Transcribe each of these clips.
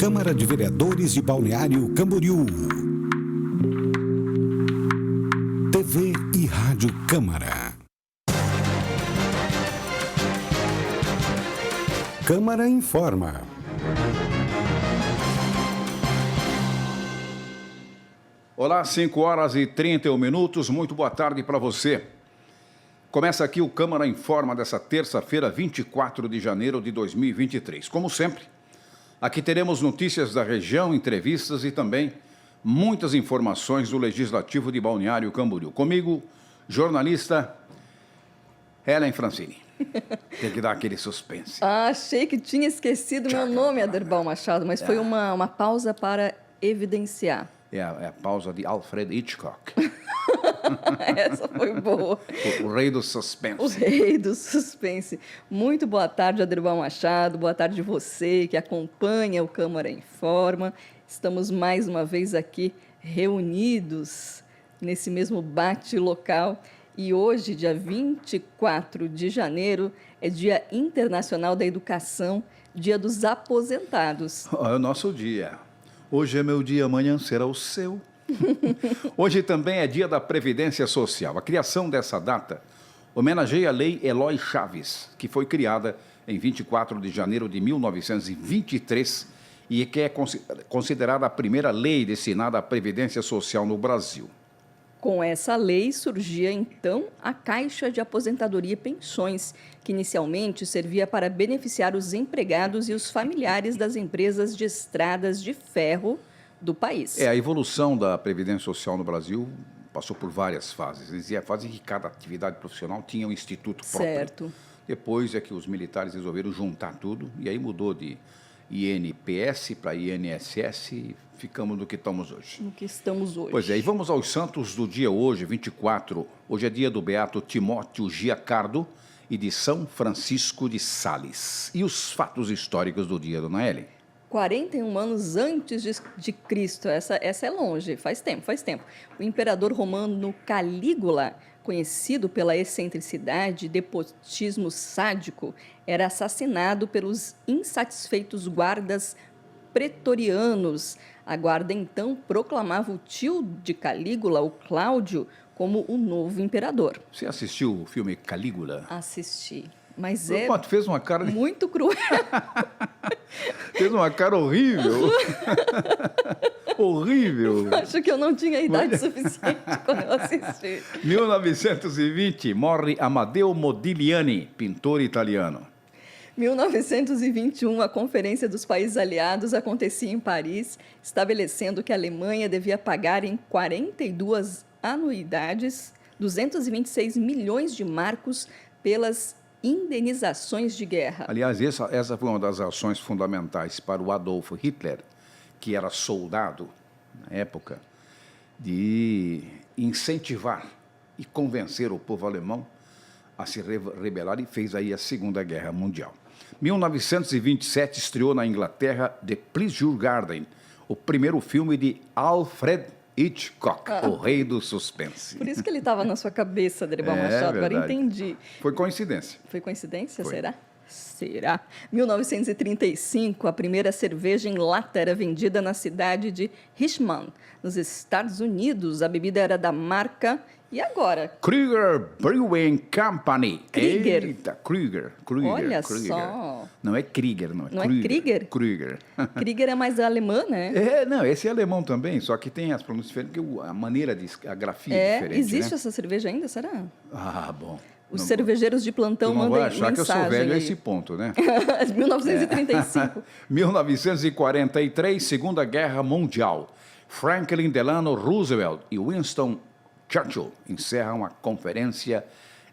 Câmara de Vereadores de Balneário Camboriú. TV e Rádio Câmara. Câmara informa. Olá, 5h31, muito boa tarde para você. Começa aqui o Câmara Informa dessa terça-feira, 24 de janeiro de 2023. Como sempre, aqui teremos notícias da região, entrevistas e também muitas informações do Legislativo de Balneário Camboriú. Comigo, jornalista Helen Francini. Tem que dar aquele suspense. Achei que tinha esquecido meu nome, Aderbal Machado, mas foi uma pausa para evidenciar. É a pausa de Alfred Hitchcock. Essa foi boa. O rei do suspense. O rei do suspense. Muito boa tarde, Aderbal Machado. Boa tarde você que acompanha o Câmara Informa. Estamos mais uma vez aqui reunidos nesse mesmo bate-local. E hoje, dia 24 de janeiro, é Dia Internacional da Educação, Dia dos Aposentados. É o nosso dia. Hoje é meu dia, amanhã será o seu. Hoje também é Dia da Previdência Social. A criação dessa data homenageia a Lei Eloy Chaves, que foi criada em 24 de janeiro de 1923 e que é considerada a primeira lei destinada à Previdência Social no Brasil. Com essa lei surgia, então, a Caixa de Aposentadoria e Pensões, que inicialmente servia para beneficiar os empregados e os familiares das empresas de estradas de ferro do país. A evolução da Previdência Social no Brasil passou por várias fases. Existia a fase em que cada atividade profissional tinha um instituto próprio. Certo. Depois é que os militares resolveram juntar tudo, e aí mudou de INPS para INSS e ficamos no que estamos hoje. No que estamos hoje. Pois é, e vamos aos santos do dia hoje, 24. Hoje é dia do Beato Timóteo Giacardo e de São Francisco de Sales. E os fatos históricos do dia, dona Ellen? 41 anos antes de Cristo, essa é longe, faz tempo. O imperador romano Calígula, conhecido pela excentricidade e despotismo sádico, era assassinado pelos insatisfeitos guardas pretorianos. A guarda, então, proclamava o tio de Calígula, o Cláudio, como o novo imperador. Você assistiu o filme Calígula? Assisti, mas fez uma cara de... muito cruel. Fez uma cara horrível. Horrível. Acho que eu não tinha idade suficiente quando eu assisti. 1920, morre Amadeo Modigliani, pintor italiano. 1921, a Conferência dos Países Aliados acontecia em Paris, estabelecendo que a Alemanha devia pagar em 42 anuidades 226 milhões de marcos pelas indenizações de guerra. Aliás, essa foi uma das ações fundamentais para o Adolf Hitler, que era soldado na época, de incentivar e convencer o povo alemão a se rebelar, e fez aí a Segunda Guerra Mundial. 1927 estreou na Inglaterra The Pleasure Garden, o primeiro filme de Alfred Hitchcock, o rei do suspense. Por isso que ele estava na sua cabeça, Aderbal Machado, agora entendi. Foi coincidência. Foi coincidência, Foi. será? Será? 1935, a primeira cerveja em lata era vendida na cidade de Richmond, nos Estados Unidos. A bebida era da marca... E agora? Krieger Brewing Company. Krieger. Eita, Krieger. Olha Krieger. Só. Não é Krieger, não é Não Krieger. é Krieger? Krieger. Krieger é mais alemã, né? Não, esse é alemão também, só que tem as pronúncias diferentes, porque a maneira a grafia é diferente, existe né? essa cerveja ainda, será? Ah, bom. Os cervejeiros de plantão Tu não mandem vai achar mensagem que eu sou velho a aí. esse ponto, né? 1935. 1943, Segunda Guerra Mundial. Franklin Delano Roosevelt e Winston Churchill encerram a Conferência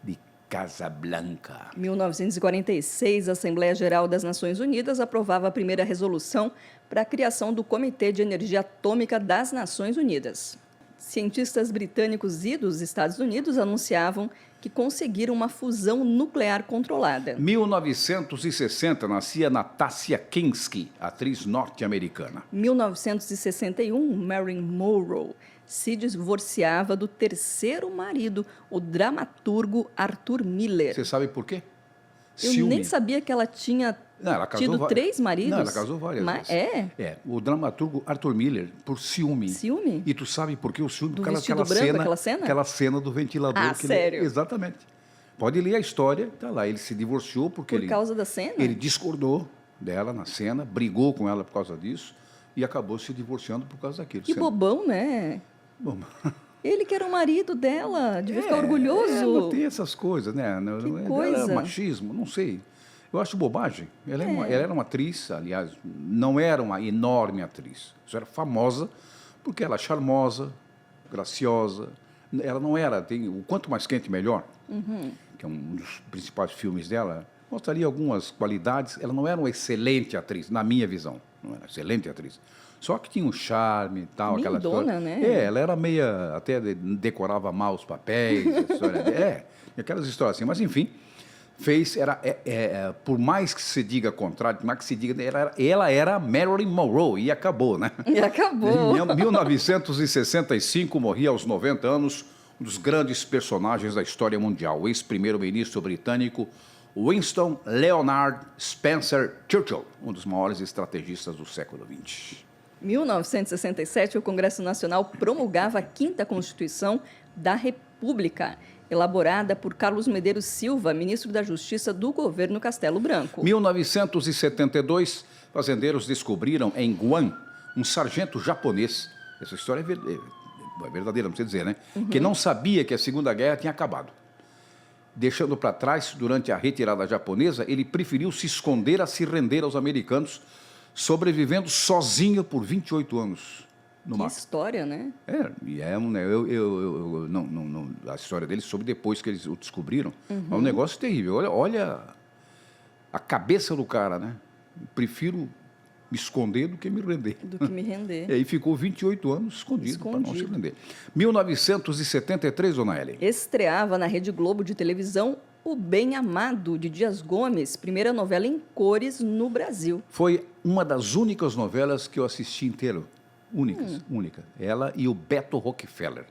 de Casablanca. 1946, a Assembleia Geral das Nações Unidas aprovava a primeira resolução para a criação do Comitê de Energia Atômica das Nações Unidas. Cientistas britânicos e dos Estados Unidos anunciavam que conseguiram uma fusão nuclear controlada. 1960, nascia Natasha Kinski, atriz norte-americana. 1961, Marilyn Monroe se divorciava do terceiro marido, o dramaturgo Arthur Miller. Você sabe por quê? Eu nem sabia que ela tinha Não, ela casou tido 3 maridos? Não, ela casou várias vezes. É? O dramaturgo Arthur Miller, por ciúme. Ciúme? E tu sabe por que o ciúme? Do Porque vestido branco, aquela cena? Aquela cena do ventilador. Ah, sério? Exatamente. Pode ler a história, tá lá. Ele se divorciou porque Por causa da cena? ele discordou dela na cena, brigou com ela por causa disso e acabou se divorciando por causa daquilo. Que bobão, né? Bom, Ele que era o marido dela, devia ficar orgulhoso. Ela tem essas coisas, né? Que coisa. Ela é machismo, não sei. Eu acho bobagem. Ela era uma atriz, aliás, não era uma enorme atriz. Só era famosa porque ela é charmosa, graciosa. Ela não era, tem o Quanto Mais Quente Melhor, que é um dos principais filmes dela, mostraria algumas qualidades. Ela não era uma excelente atriz, na minha visão. Não era excelente atriz. Só que tinha um charme e tal. Lindona, aquela história. né? Ela era meia... Até decorava mal os papéis. A história, aquelas histórias assim. Mas, enfim, fez... por mais que se diga contrário, por mais que se diga... Ela era Marilyn Monroe e acabou, né? E acabou. Em 1965, morria aos 90 anos, um dos grandes personagens da história mundial, o ex-primeiro-ministro britânico Winston Leonard Spencer Churchill, um dos maiores estrategistas do século XX. 1967, o Congresso Nacional promulgava a 5ª Constituição da República, elaborada por Carlos Medeiros Silva, ministro da Justiça do governo Castelo Branco. 1972, fazendeiros descobriram em Guam um sargento japonês, essa história é verdadeira, não sei dizer, né? Que não sabia que a Segunda Guerra tinha acabado. Deixando para trás, durante a retirada japonesa, ele preferiu se esconder a se render aos americanos, sobrevivendo sozinho por 28 anos no mar. Que história, né? A história dele soube depois que eles o descobriram. É um negócio terrível. Olha a cabeça do cara, né? Prefiro me esconder do que me render. Do que me render. E aí ficou 28 anos escondido para não se render. 1973, dona Ellen. Estreava na Rede Globo de televisão O Bem Amado, de Dias Gomes, primeira novela em cores no Brasil. Foi uma das únicas novelas que eu assisti inteiro. Única. Ela e o Beto Rockefeller.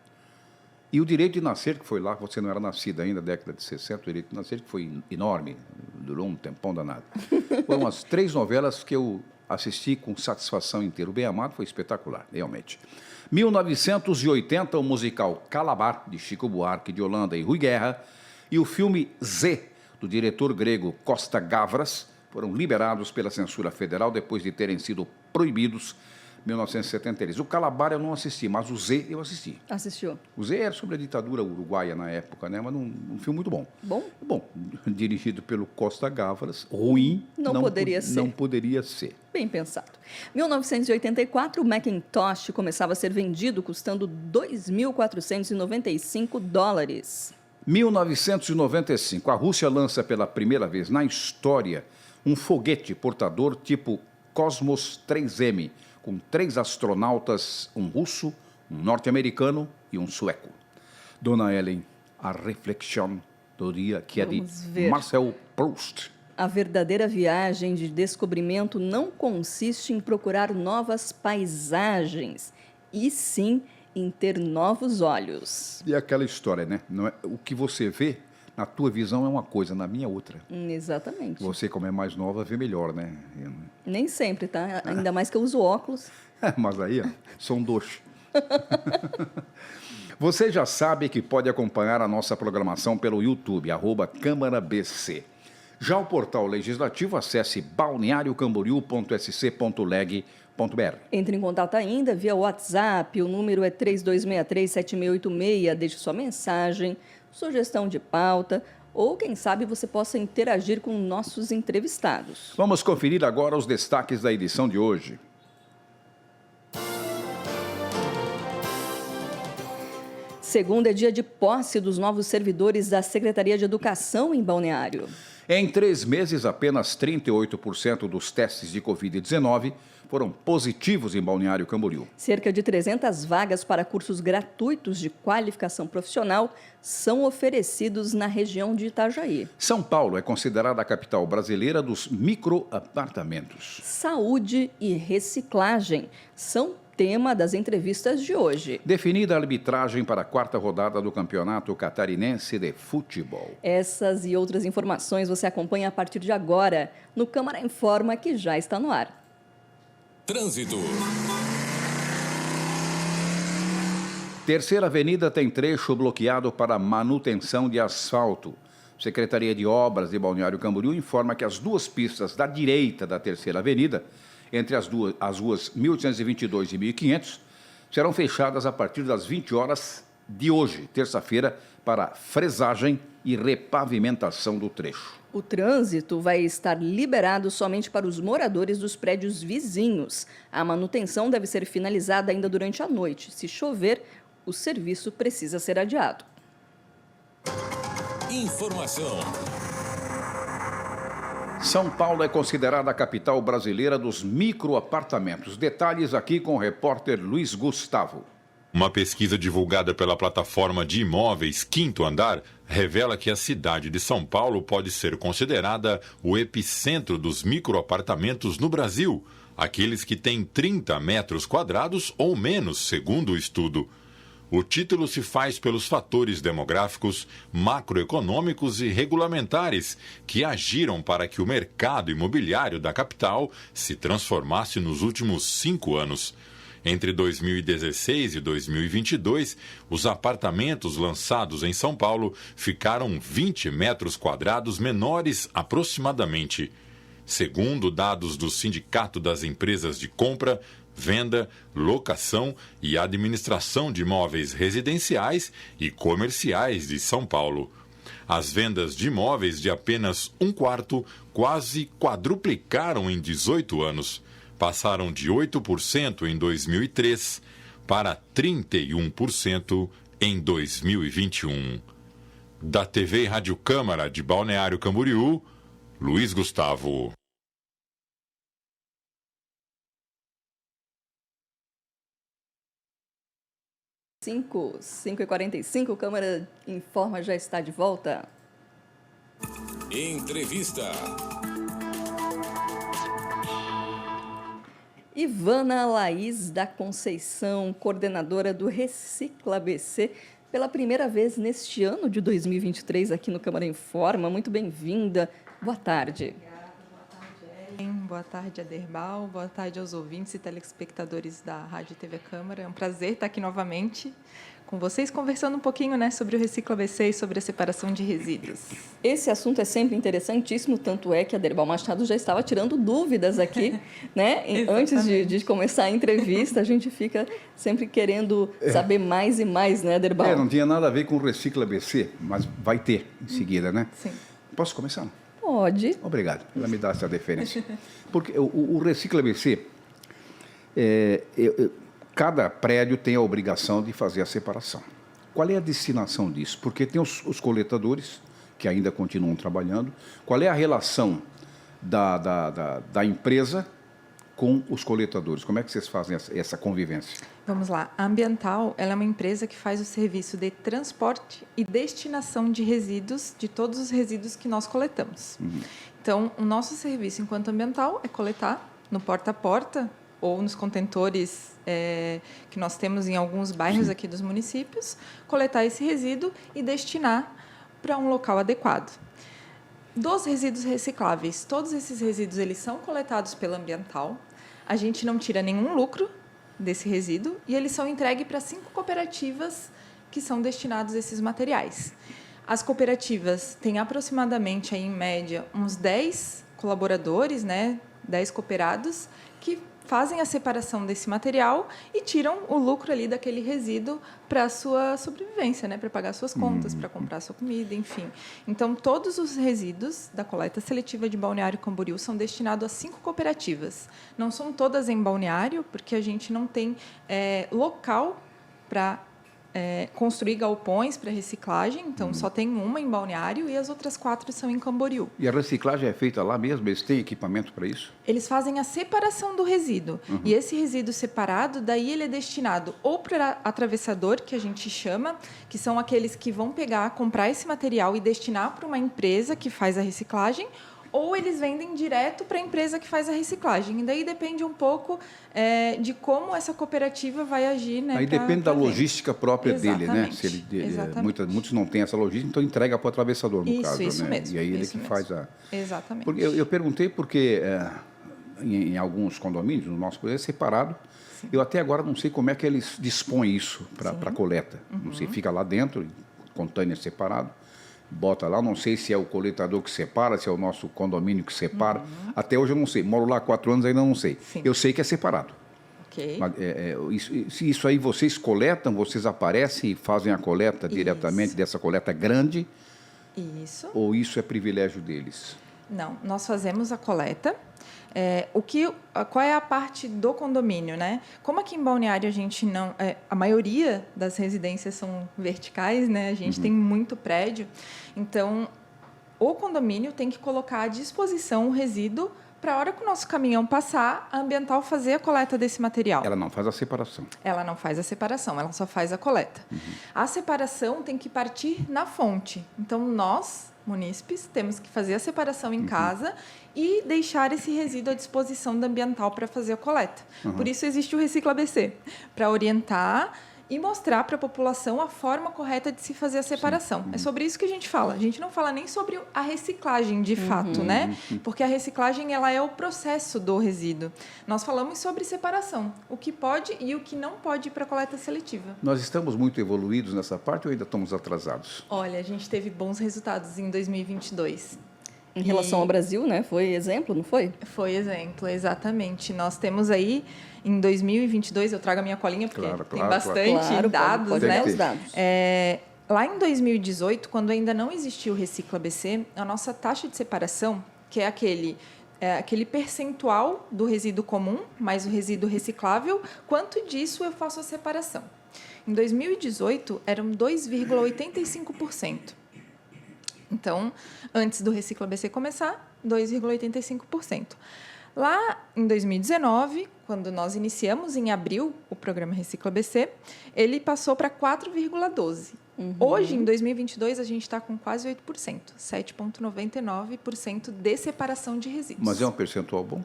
E o Direito de Nascer, que foi lá, você não era nascida ainda, década de 60, o Direito de Nascer, que foi enorme, durou um tempão danado. Foram as 3 novelas que eu assisti com satisfação inteira. O Bem Amado foi espetacular, realmente. 1980, o musical Calabar, de Chico Buarque de Holanda e Rui Guerra, e o filme Z, do diretor grego Costa Gavras, foram liberados pela censura federal depois de terem sido proibidos em 1973. O Calabar eu não assisti, mas o Z eu assisti. Assistiu? O Z era sobre a ditadura uruguaia na época, né? Mas um filme muito bom. Bom? Bom, dirigido pelo Costa Gavras, ruim. Não poderia ser. Não poderia ser. Bem pensado. 1984, o Macintosh começava a ser vendido custando $2.495. 1995, a Rússia lança pela primeira vez na história um foguete portador tipo Cosmos 3M, com 3 astronautas, um russo, um norte-americano e um sueco. Dona Ellen, a reflexão do dia que Vamos é de ver. Marcel Proust. A verdadeira viagem de descobrimento não consiste em procurar novas paisagens, e sim em ter novos olhos. E aquela história, né? Não é, o que você vê, na tua visão é uma coisa, na minha outra. Exatamente. Você, como é mais nova, vê melhor, né? Nem sempre, tá? Ainda mais que eu uso óculos. Mas aí, ó, são 2. Você já sabe que pode acompanhar a nossa programação pelo YouTube, @CâmaraBC. Já o portal legislativo, acesse balneariocamboriú.sc.leg.br. Entre em contato ainda via WhatsApp, o número é 3263-7686, deixe sua mensagem, sugestão de pauta, ou quem sabe você possa interagir com nossos entrevistados. Vamos conferir agora os destaques da edição de hoje. Segunda é dia de posse dos novos servidores da Secretaria de Educação em Balneário. Em 3 meses, apenas 38% dos testes de Covid-19 foram positivos em Balneário Camboriú. Cerca de 300 vagas para cursos gratuitos de qualificação profissional são oferecidos na região de Itajaí. São Paulo é considerada a capital brasileira dos microapartamentos. Saúde e reciclagem são tema das entrevistas de hoje. Definida a arbitragem para a 4ª rodada do Campeonato Catarinense de Futebol. Essas e outras informações você acompanha a partir de agora no Câmara Informa, que já está no ar. Trânsito. Terceira Avenida tem trecho bloqueado para manutenção de asfalto. Secretaria de Obras de Balneário Camboriú informa que as duas pistas da direita da Terceira Avenida, entre as ruas 1822 e 1500, serão fechadas a partir das 20 horas de hoje, terça-feira, para fresagem e repavimentação do trecho. O trânsito vai estar liberado somente para os moradores dos prédios vizinhos. A manutenção deve ser finalizada ainda durante a noite. Se chover, o serviço precisa ser adiado. Informação. São Paulo é considerada a capital brasileira dos microapartamentos. Detalhes aqui com o repórter Luiz Gustavo. Uma pesquisa divulgada pela plataforma de imóveis Quinto Andar revela que a cidade de São Paulo pode ser considerada o epicentro dos microapartamentos no Brasil, aqueles que têm 30 metros quadrados ou menos, segundo o estudo. O título se faz pelos fatores demográficos, macroeconômicos e regulamentares que agiram para que o mercado imobiliário da capital se transformasse nos últimos 5 anos. Entre 2016 e 2022, os apartamentos lançados em São Paulo ficaram 20 metros quadrados menores aproximadamente. Segundo dados do Sindicato das Empresas de Compra, Venda, Locação e Administração de Imóveis Residenciais e Comerciais de São Paulo. As vendas de imóveis de apenas um quarto quase quadruplicaram em 18 anos. Passaram de 8% em 2003 para 31% em 2021. Da TV e Rádio Câmara de Balneário Camboriú, Luiz Gustavo. 5h45, Câmara Informa já está de volta. Entrevista. Ivana Laís da Conceição, coordenadora do Recicla ABC, pela primeira vez neste ano de 2023 aqui no Câmara Informa. Muito bem-vinda. Boa tarde. Boa tarde, Aderbal. Boa tarde aos ouvintes e telespectadores da Rádio e TV Câmara. É um prazer estar aqui novamente com vocês, conversando um pouquinho, sobre o Recicla ABC e sobre a separação de resíduos. Esse assunto é sempre interessantíssimo, tanto é que a Aderbal Machado já estava tirando dúvidas aqui, né? Antes de começar a entrevista, a gente fica sempre querendo saber mais e mais, né, Aderbal? Não tinha nada a ver com o Recicla ABC, mas vai ter em seguida, né? Sim. Posso começar? Pode. Obrigado, ela me dá essa deferência. Porque o Recicla ABC, cada prédio tem a obrigação de fazer a separação. Qual é a destinação disso? Porque tem os coletadores, que ainda continuam trabalhando. Qual é a relação da empresa com os coletadores? Como é que vocês fazem essa convivência? Vamos lá. A Ambiental, ela é uma empresa que faz o serviço de transporte e destinação de resíduos, de todos os resíduos que nós coletamos. Uhum. Então, o nosso serviço enquanto Ambiental é coletar no porta a porta ou nos contentores que nós temos em alguns bairros aqui dos municípios, coletar esse resíduo e destinar para um local adequado. Dos resíduos recicláveis, todos esses resíduos eles são coletados pela Ambiental, a gente não tira nenhum lucro desse resíduo e eles são entregues para 5 cooperativas que são destinados a esses materiais. As cooperativas têm aproximadamente, aí, em média, uns 10 colaboradores, 10 cooperados, que fazem a separação desse material e tiram o lucro ali daquele resíduo para a sua sobrevivência, para pagar suas contas, para comprar sua comida, enfim. Então, todos os resíduos da coleta seletiva de Balneário Camboriú são destinados a 5 cooperativas. Não são todas em Balneário, porque a gente não tem local para construir galpões para reciclagem, então só tem uma em Balneário e as outras 4 são em Camboriú. E a reciclagem é feita lá mesmo? Eles têm equipamento para isso? Eles fazem a separação do resíduo. E esse resíduo separado, daí ele é destinado ou para atravessador, que a gente chama, que são aqueles que vão comprar esse material e destinar para uma empresa que faz a reciclagem, ou eles vendem direto para a empresa que faz a reciclagem. E daí depende um pouco de como essa cooperativa vai agir. Né, Aí depende da venda. logística própria dele, né? Se ele, Exatamente. muitos não têm essa logística, então entrega para o atravessador, no caso. Isso né? mesmo. E aí ele isso que mesmo. faz a... Exatamente. Porque eu perguntei porque em alguns condomínios, no nosso é separado. Sim. Eu até agora não sei como é que eles dispõem isso para coleta. Não sei, fica lá dentro, container separado, bota lá. Não sei se é o coletador que separa, se é o nosso condomínio que separa. Até hoje eu não sei. Moro lá há 4 anos, ainda não sei. Sim. Eu sei que é separado. Ok. Mas, isso aí vocês coletam, vocês aparecem e fazem a coleta diretamente dessa coleta grande? Isso. Ou isso é privilégio deles? Não, nós fazemos a coleta. Qual é a parte do condomínio, né? Como aqui em Balneário a gente não... a maioria das residências são verticais, né? A gente tem muito prédio. Então, o condomínio tem que colocar à disposição o resíduo para a hora que o nosso caminhão passar, a Ambiental fazer a coleta desse material. Ela não faz a separação. Ela não faz a separação, ela só faz a coleta. A separação tem que partir na fonte. Então, nós, munícipes, temos que fazer a separação em casa e deixar esse resíduo à disposição da Ambiental para fazer a coleta. Por isso existe o Recicla ABC, para orientar e mostrar para a população a forma correta de se fazer a separação. É sobre isso que a gente fala. A gente não fala nem sobre a reciclagem de fato, né? Porque a reciclagem ela é o processo do resíduo. Nós falamos sobre separação, o que pode e o que não pode ir para a coleta seletiva. Nós estamos muito evoluídos nessa parte ou ainda estamos atrasados? Olha, a gente teve bons resultados em 2022. Em relação ao Brasil, né? Foi exemplo, não foi? Foi exemplo, exatamente. Nós temos aí, em 2022, eu trago a minha colinha, porque tem bastante dados, né? Os dados. Lá em 2018, quando ainda não existia o Recicla ABC, a nossa taxa de separação, que é aquele percentual do resíduo comum, mais o resíduo reciclável, quanto disso eu faço a separação? Em 2018, eram 2,85%. Então, antes do Recicla ABC começar, 2,85%. Lá em 2019, quando nós iniciamos em abril o programa Recicla ABC, ele passou para 4,12%. Hoje, em 2022, a gente está com quase 8%, 7,99% de separação de resíduos. Mas é um percentual bom?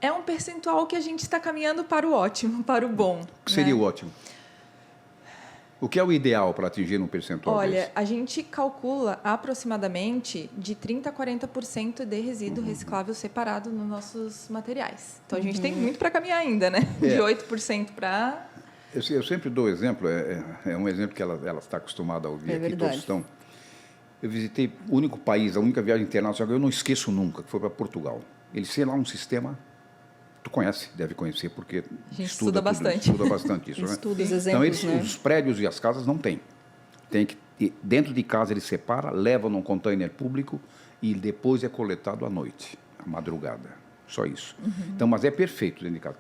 É um percentual que a gente está caminhando para o ótimo, para o bom. O que seria o ótimo? O que é o ideal para atingir um percentual Olha, desse? a gente calcula aproximadamente de 30% a 40% de resíduo reciclável separado nos nossos materiais. Então, a gente tem muito para caminhar ainda, né? De 8% para... Eu sempre dou exemplo, é um exemplo que ela está acostumada a ouvir aqui, todos estão. Eu visitei o único país, a única viagem internacional que eu não esqueço nunca, que foi para Portugal. Eles têm lá um sistema... Tu conhece, deve conhecer, porque a gente estuda bastante. Estuda bastante isso, né? Estuda os exemplos, então, os prédios e as casas não têm. Tem que dentro de casa ele separa, leva num container público e depois é coletado à noite, à madrugada. Só isso. Então, mas é perfeito dentro de casa.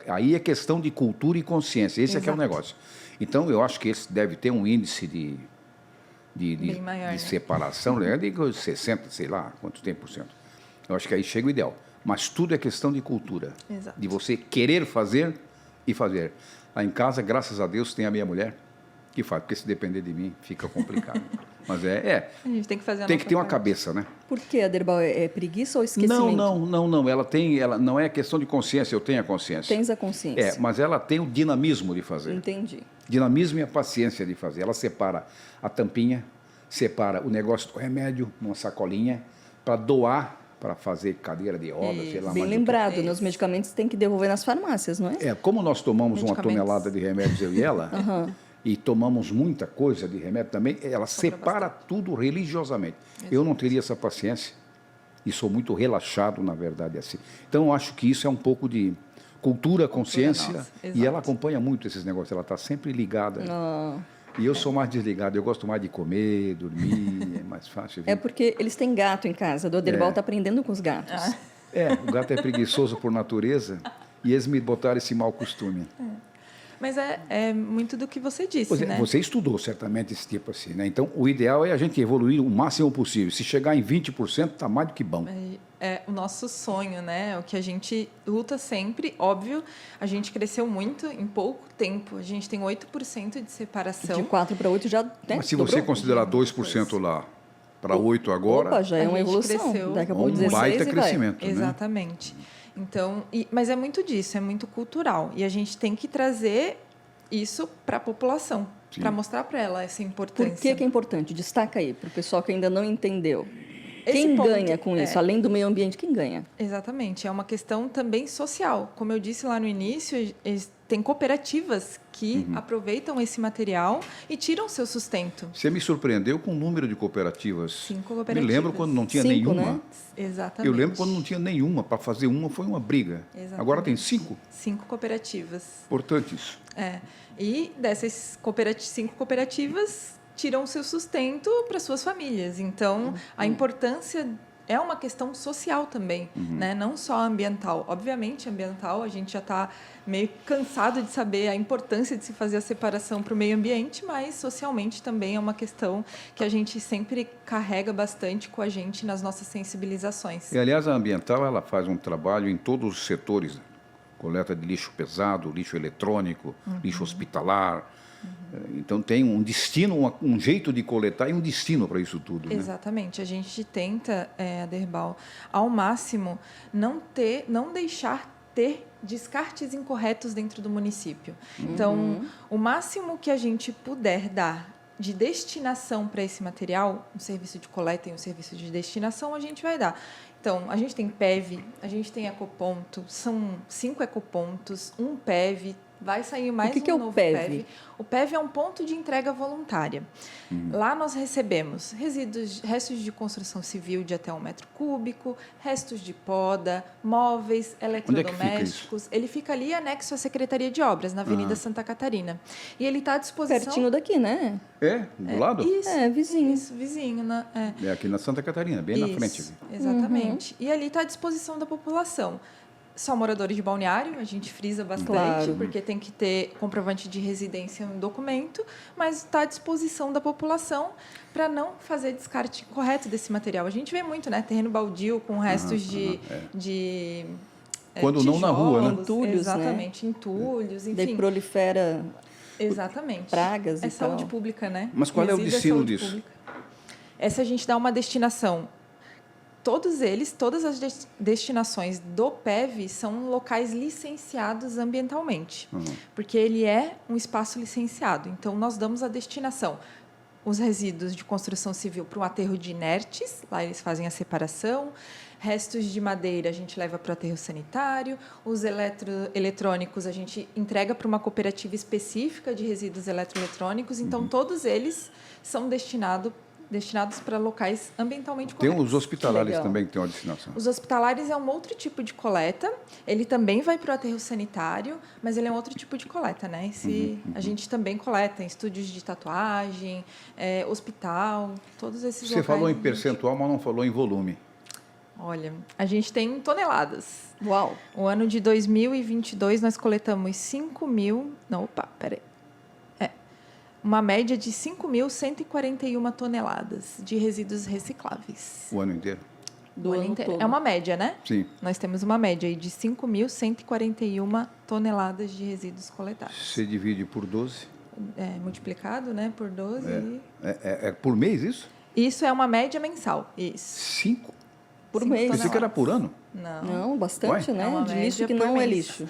Aí é questão de cultura e consciência. Esse é que é o negócio. Então, eu acho que esse deve ter um índice de maior, né? separação, né? De 60%, sei lá, quantos tem por cento. Eu acho que aí chega o ideal. Mas tudo é questão de cultura. Exato. De você querer fazer e fazer. Lá em casa, graças a Deus, tem a minha mulher que faz, porque se depender de mim, fica complicado. Mas a gente tem que fazer a tem que ter uma parte. cabeça, né? Por que, Aderbal? É preguiça ou esquecimento? Não. Ela não é questão de consciência, eu tenho a consciência. Tens a consciência. Mas ela tem o dinamismo de fazer. Entendi. Dinamismo e a paciência de fazer. Ela separa a tampinha, separa o negócio do remédio numa sacolinha para doar, para fazer cadeira de roda, sei lá. Bem lembrado, né? Os medicamentos tem que devolver nas farmácias, não é? Como nós tomamos uma tonelada de remédios, eu e ela, e tomamos muita coisa de remédio também, ela separa tudo religiosamente. Exato. Eu não teria essa paciência e sou muito relaxado, na verdade, assim. Então, eu acho que isso é um pouco de cultura, consciência, e ela acompanha muito esses negócios, ela está sempre ligada. E eu sou mais desligado, eu gosto mais de comer, dormir, é mais fácil. É porque eles têm gato em casa, o Aderbal está aprendendo com os gatos. O gato é preguiçoso por natureza e eles me botaram esse mau costume. Mas é muito do que você disse, né? Você estudou certamente esse tipo assim, né? Então, o ideal é a gente evoluir o máximo possível. Se chegar em 20%, está mais do que bom. É o nosso sonho, né? O que a gente luta sempre. Óbvio, a gente cresceu muito em pouco tempo. A gente tem 8% de separação. De 4 para 8 já... Mas se você considerar 2% lá para 8 agora. Opa, já é A uma gente evolução. cresceu Daqui a pouco um 16 baita e vai. crescimento, né? Exatamente. Então, mas é muito disso, é muito cultural. E a gente tem que trazer isso para a população, Sim. para mostrar para ela essa importância. Por que é importante? Destaca aí, para o pessoal que ainda não entendeu. Esse Quem ponto, ganha com isso? Além do meio ambiente, quem ganha? Exatamente, é uma questão também social. Como eu disse lá no início, tem cooperativas que aproveitam esse material e tiram seu sustento. Você me surpreendeu com o número de cooperativas. 5 cooperativas. Me lembro quando não tinha 5, nenhuma. né? Exatamente. Eu lembro quando não tinha nenhuma. Para fazer uma foi uma briga. Exatamente. Agora tem 5. 5 cooperativas. Importante isso. E dessas 5 cooperativas tiram o seu sustento para suas famílias. Então, a importância é uma questão social também, né? Não só ambiental. Obviamente, ambiental, a gente já está meio cansado de saber a importância de se fazer a separação para o meio ambiente, mas socialmente também é uma questão que a gente sempre carrega bastante com a gente nas nossas sensibilizações. E, aliás, a ambiental ela faz um trabalho em todos os setores. Né? Coleta de lixo pesado, lixo eletrônico, lixo hospitalar. Então tem um destino, um jeito de coletar e um destino para isso tudo. Né? Exatamente. A gente tenta, Aderbal, ao máximo, não deixar ter descartes incorretos dentro do município. Então, o máximo que a gente puder dar de destinação para esse material, um serviço de coleta e um serviço de destinação, a gente vai dar. Então, a gente tem PEV, a gente tem ecoponto, são 5 ecopontos, um PEV, vai sair mais que é o novo PEV? O PEV é um ponto de entrega voluntária. Lá nós recebemos restos de construção civil de até 1 metro cúbico, restos de poda, móveis, eletrodomésticos. Ele fica ali anexo à Secretaria de Obras, na Avenida Santa Catarina. E ele está à disposição... Pertinho daqui, né? Do lado? Isso, vizinho. Isso, vizinho. Né? É aqui na Santa Catarina, bem na frente. Exatamente. E ali está à disposição da população. Só moradores de balneário, a gente frisa bastante, Claro. porque tem que ter comprovante de residência no documento, mas está à disposição da população para não fazer descarte correto desse material. A gente vê muito, né? Terreno baldio com restos de Quando não na rua, né? Entulhos, exatamente, entulhos, enfim. Daí prolifera Exatamente. pragas É e tal. saúde pública, né? Mas qual é o Resíduo destino saúde disso? pública. Essa a gente dá uma destinação. Todas as destinações do PEV são locais licenciados ambientalmente, porque ele é um espaço licenciado. Então, nós damos a destinação. Os resíduos de construção civil para um aterro de inertes, lá eles fazem a separação. Restos de madeira a gente leva para o aterro sanitário. Os eletrônicos a gente entrega para uma cooperativa específica de resíduos eletroeletrônicos. Então, todos eles são destinados para locais ambientalmente Tem corretos. os hospitalares Legal. também que tem uma destinação. Os hospitalares é um outro tipo de coleta. Ele também vai para o aterro sanitário, mas ele é um outro tipo de coleta, né? A gente também coleta em estúdios de tatuagem, hospital, todos esses Você locais. falou em percentual, mas não falou em volume. Olha, a gente tem toneladas. Uau! O ano de 2022 nós coletamos 5.000... Não, opa, peraí. Uma média de 5.141 toneladas de resíduos recicláveis. O ano inteiro? Do ano todo. É uma média, né? Sim. Nós temos uma média aí de 5.141 toneladas de resíduos coletados. Você divide por 12. Multiplicado, né, por 12. É por mês isso? Isso é uma média mensal. Isso. 5? Por 5 mês. Pensei que era por ano. Não. Não, bastante, Ué? né? É uma de média lixo que por não é mês. lixo.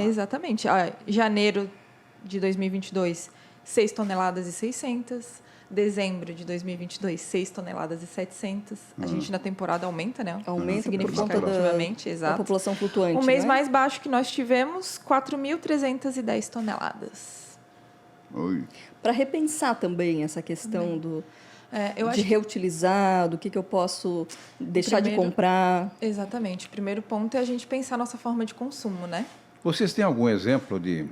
Exatamente. Janeiro de 2022, 6 toneladas e 600. Dezembro de 2022, 6 toneladas e 700. A gente na temporada aumenta, né? Aumenta por conta Significativamente, da exato. população flutuante. O mês né? mais baixo que nós tivemos, 4.310 toneladas. Oi. Para repensar também essa questão Eu de acho que reutilizar, do que eu posso deixar de Primeiro- comprar. Exatamente. O primeiro ponto é a gente pensar a nossa forma de consumo, né? Vocês têm algum exemplo de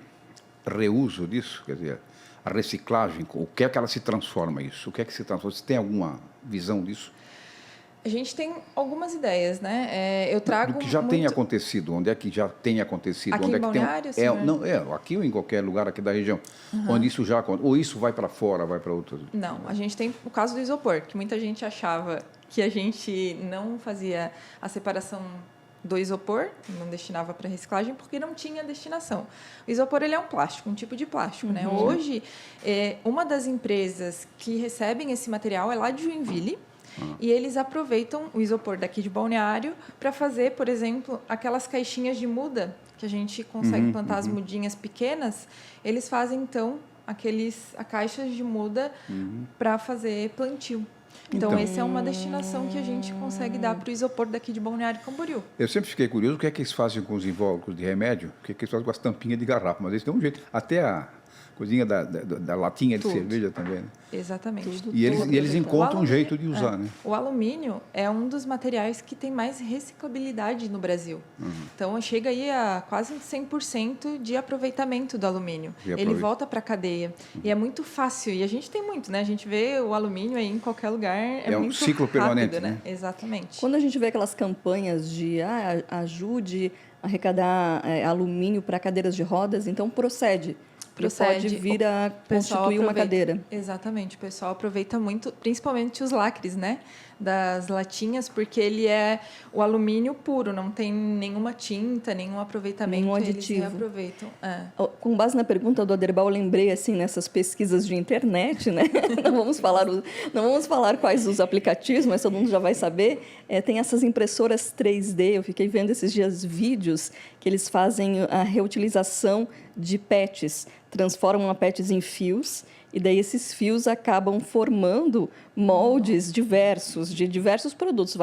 reuso disso? Quer dizer, a reciclagem, o que é que ela se transforma isso? O que é que se transforma? Você tem alguma visão disso? A gente tem algumas ideias, né? Eu trago Do que já muito... tem acontecido, onde é que já tem acontecido? Aqui onde em é que Balneário, tem senhor? aqui ou em qualquer lugar aqui da região, onde isso já acontece, ou isso vai para fora, vai para outros. Não, a gente tem o caso do isopor, que muita gente achava que a gente não fazia a separação do isopor, não destinava para reciclagem, porque não tinha destinação. O isopor ele é um plástico, um tipo de plástico. Né? Hoje, uma das empresas que recebem esse material é lá de Joinville, E eles aproveitam o isopor daqui de Balneário para fazer, por exemplo, aquelas caixinhas de muda, que a gente consegue plantar as mudinhas pequenas. Eles fazem, então, a caixas de muda para fazer plantio. Então, essa é uma destinação que a gente consegue dar para o isopor daqui de Balneário Camboriú. Eu sempre fiquei curioso o que é que eles fazem com os invólucros de remédio, o que é que eles fazem com as tampinhas de garrafa, mas eles têm um jeito, até a coisinha da latinha de cerveja também, né? Exatamente. E eles encontram um jeito de usar, né? O alumínio é um dos materiais que tem mais reciclabilidade no Brasil. Então, chega aí a quase 100% de aproveitamento do alumínio. Ele volta para a cadeia. E é muito fácil. E a gente tem muito, né? A gente vê o alumínio aí em qualquer lugar. É um muito ciclo rápido, permanente, né? Exatamente. Quando a gente vê aquelas campanhas de ajude a arrecadar alumínio para cadeiras de rodas, então procede. Pode vir a constituir uma cadeira. Exatamente, o pessoal aproveita muito, principalmente os lacres, né? Das latinhas, porque ele é o alumínio puro, não tem nenhuma tinta, nenhum aproveitamento, nenhum aditivo. Eles reaproveitam. Com base na pergunta do Aderbal, eu lembrei assim nessas pesquisas de internet, né? Não vamos falar quais os aplicativos, mas todo mundo já vai saber. Tem essas impressoras 3D, eu fiquei vendo esses dias vídeos que eles fazem a reutilização de PETs, transformam a PETs em fios, e daí esses fios acabam formando moldes diversos, de diversos produtos.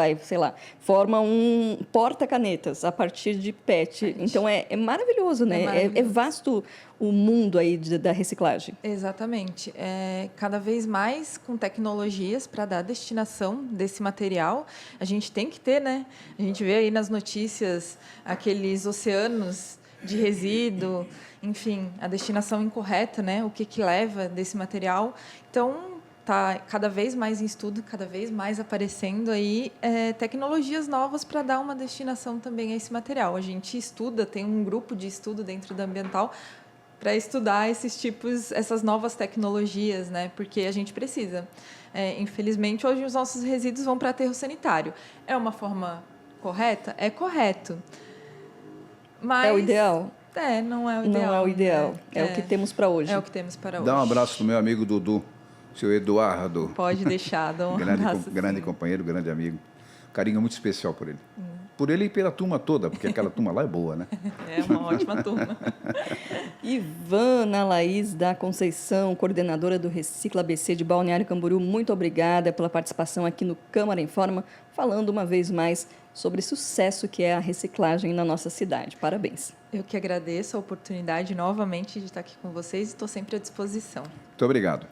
Forma um porta-canetas a partir de PET. Então, é maravilhoso, né? É vasto o mundo aí da reciclagem. Exatamente. Cada vez mais com tecnologias para dar destinação desse material. A gente tem que ter, né? A gente vê aí nas notícias aqueles oceanos de resíduo, enfim, a destinação incorreta, né? O que leva desse material. Então, está cada vez mais em estudo, cada vez mais aparecendo aí tecnologias novas para dar uma destinação também a esse material. A gente estuda, tem um grupo de estudo dentro da Ambiental para estudar essas novas tecnologias, né? Porque a gente precisa. Infelizmente, hoje os nossos resíduos vão para aterro sanitário. É uma forma correta? É correto. Mas é o ideal? Não é o ideal. Não é o ideal. É o que temos para hoje. É o que temos para hoje. Dá um abraço pro meu amigo Dudu, seu Eduardo. Pode deixar, dá um abraço. Grande companheiro, grande amigo. Carinho muito especial por ele. Por ele e pela turma toda, porque aquela turma lá é boa, né? É uma ótima turma. Ivana Laís da Conceição, coordenadora do Recicla ABC de Balneário Camboriú, muito obrigada pela participação aqui no Câmara Informa, falando uma vez mais sobre o sucesso que é a reciclagem na nossa cidade. Parabéns. Eu que agradeço a oportunidade novamente de estar aqui com vocês e estou sempre à disposição. Muito obrigado.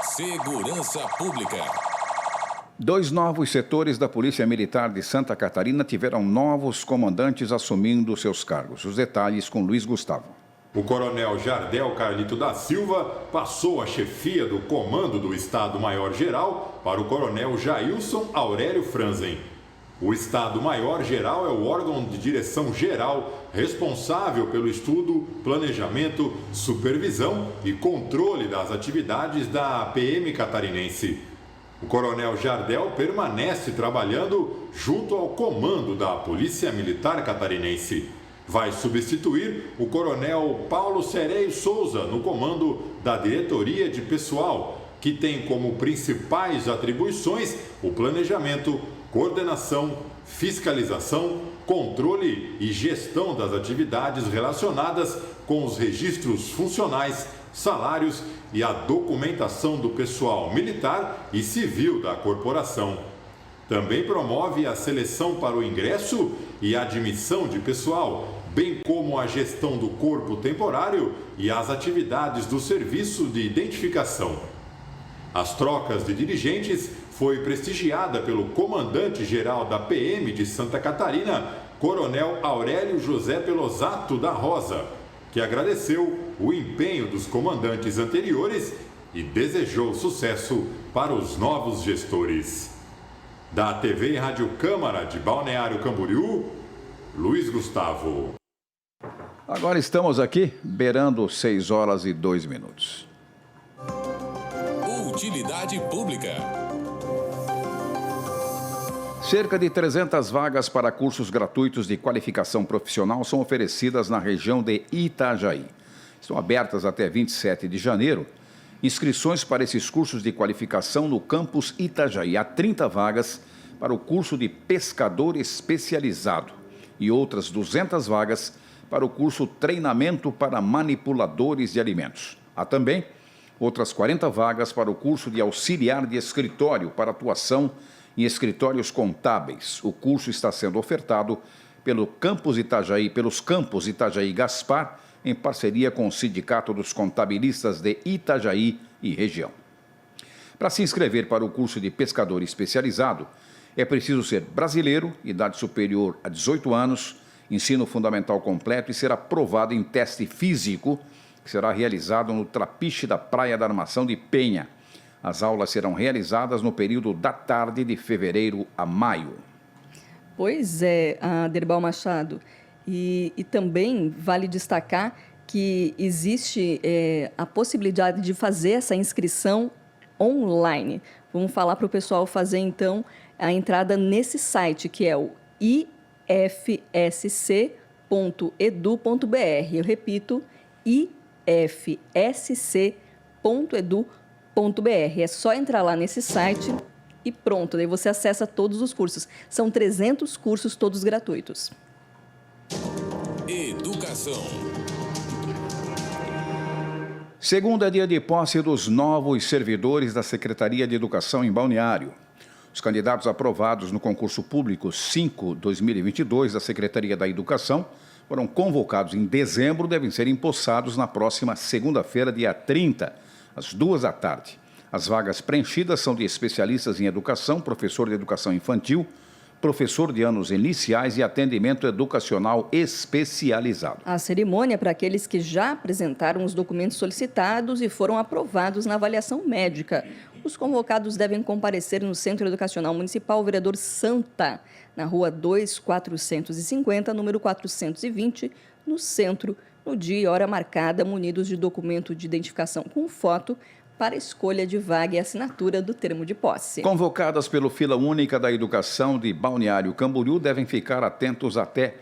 Segurança Pública. 2 novos setores da Polícia Militar de Santa Catarina tiveram novos comandantes assumindo seus cargos. Os detalhes com Luiz Gustavo. O coronel Jardel Carlito da Silva passou a chefia do Comando do Estado-Maior-Geral para o coronel Jailson Aurélio Franzen. O Estado-Maior-Geral é o órgão de direção geral responsável pelo estudo, planejamento, supervisão e controle das atividades da PM catarinense. O coronel Jardel permanece trabalhando junto ao comando da Polícia Militar Catarinense. Vai substituir o coronel Paulo Cereio Souza no comando da Diretoria de Pessoal, que tem como principais atribuições o planejamento, coordenação, fiscalização, controle e gestão das atividades relacionadas com os registros funcionais, salários e a documentação do pessoal militar e civil da corporação. Também promove a seleção para o ingresso e admissão de pessoal, bem como a gestão do corpo temporário e as atividades do serviço de identificação. As trocas de dirigentes foi prestigiada pelo comandante-geral da PM de Santa Catarina, Coronel Aurélio José Pelosato da Rosa, que agradeceu o empenho dos comandantes anteriores e desejou sucesso para os novos gestores. Da TV e Rádio Câmara de Balneário Camboriú, Luiz Gustavo. Agora estamos aqui, beirando 6 horas e 2 minutos. Utilidade Pública. Cerca de 300 vagas para cursos gratuitos de qualificação profissional são oferecidas na região de Itajaí. Estão abertas até 27 de janeiro inscrições para esses cursos de qualificação no campus Itajaí. Há 30 vagas para o curso de pescador especializado e outras 200 vagas para o curso Treinamento para Manipuladores de Alimentos. Há também outras 40 vagas para o curso de auxiliar de escritório para atuação em escritórios contábeis. O curso está sendo ofertado pelos campos Itajaí Gaspar, em parceria com o Sindicato dos Contabilistas de Itajaí e região. Para se inscrever para o curso de pescador especializado, é preciso ser brasileiro, idade superior a 18 anos, ensino fundamental completo e ser aprovado em teste físico, que será realizado no Trapiche da Praia da Armação de Penha. As aulas serão realizadas no período da tarde de fevereiro a maio. Pois é, Aderbal Machado. E também vale destacar que existe a possibilidade de fazer essa inscrição online. Vamos falar para o pessoal fazer, então, a entrada nesse site, que é o ifsc.edu.br. Eu repito, ifsc.edu.br. É só entrar lá nesse site e pronto, daí você acessa todos os cursos. São 300 cursos, todos gratuitos. Educação. Segunda dia de posse dos novos servidores da Secretaria de Educação em Balneário. Os candidatos aprovados no concurso público 5/2022 da Secretaria da Educação foram convocados em dezembro, devem ser empossados na próxima segunda-feira, dia 30, às 14h. As vagas preenchidas são de especialistas em educação, professor de educação infantil, professor de anos iniciais e atendimento educacional especializado. A cerimônia é para aqueles que já apresentaram os documentos solicitados e foram aprovados na avaliação médica. Os convocados devem comparecer no Centro Educacional Municipal Vereador Santa, na Rua 2450, número 420, no centro, no dia e hora marcada, munidos de documento de identificação com foto, para escolha de vaga e assinatura do termo de posse. Convocadas pelo Fila Única da Educação de Balneário Camboriú, devem ficar atentos até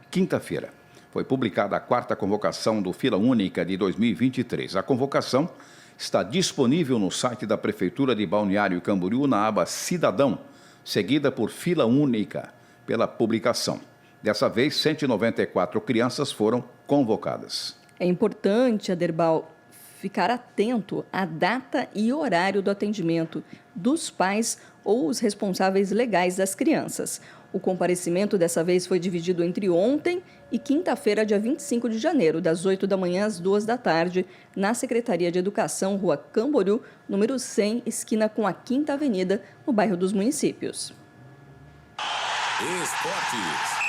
quinta-feira. Foi publicada a 4ª convocação do Fila Única de 2023. A convocação está disponível no site da Prefeitura de Balneário Camboriú, na aba Cidadão, seguida por Fila Única, pela publicação. Dessa vez, 194 crianças foram convocadas. É importante, Aderbal, ficar atento à data e horário do atendimento dos pais ou os responsáveis legais das crianças. O comparecimento dessa vez foi dividido entre ontem e quinta-feira, dia 25 de janeiro, das 8 da manhã às 2 da tarde, na Secretaria de Educação, Rua Camboriú, número 100, esquina com a 5ª Avenida, no bairro dos Municípios. Esportes.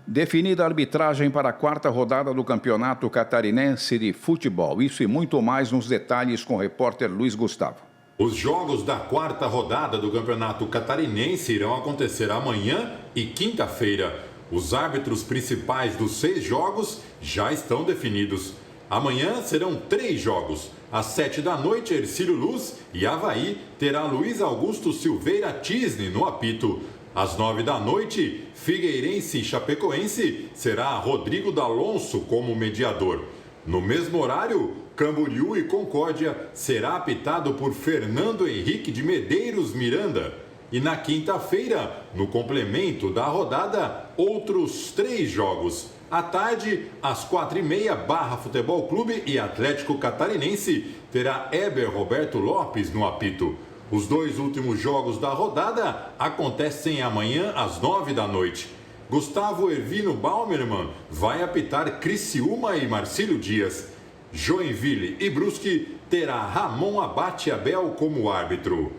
Definida a arbitragem para a 4ª rodada do Campeonato Catarinense de Futebol. Isso e muito mais nos detalhes com o repórter Luiz Gustavo. Os jogos da 4ª rodada do Campeonato Catarinense irão acontecer amanhã e quinta-feira. Os árbitros principais dos 6 jogos já estão definidos. Amanhã serão 3 jogos. Às 7 da noite, Hercílio Luz e Avaí terá Luiz Augusto Silveira Tisne no apito. Às 9 da noite, Figueirense e Chapecoense será Rodrigo D'Alonso como mediador. No mesmo horário, Camboriú e Concórdia será apitado por Fernando Henrique de Medeiros Miranda. E na quinta-feira, no complemento da rodada, outros 3 jogos. À tarde, às 4h30, Barra Futebol Clube e Atlético Catarinense terá Heber Roberto Lopes no apito. Os 2 últimos jogos da rodada acontecem amanhã às 9 da noite. Gustavo Ervino Baumerman vai apitar Criciúma e Marcílio Dias. Joinville e Brusque terá Ramon Abate Abel como árbitro.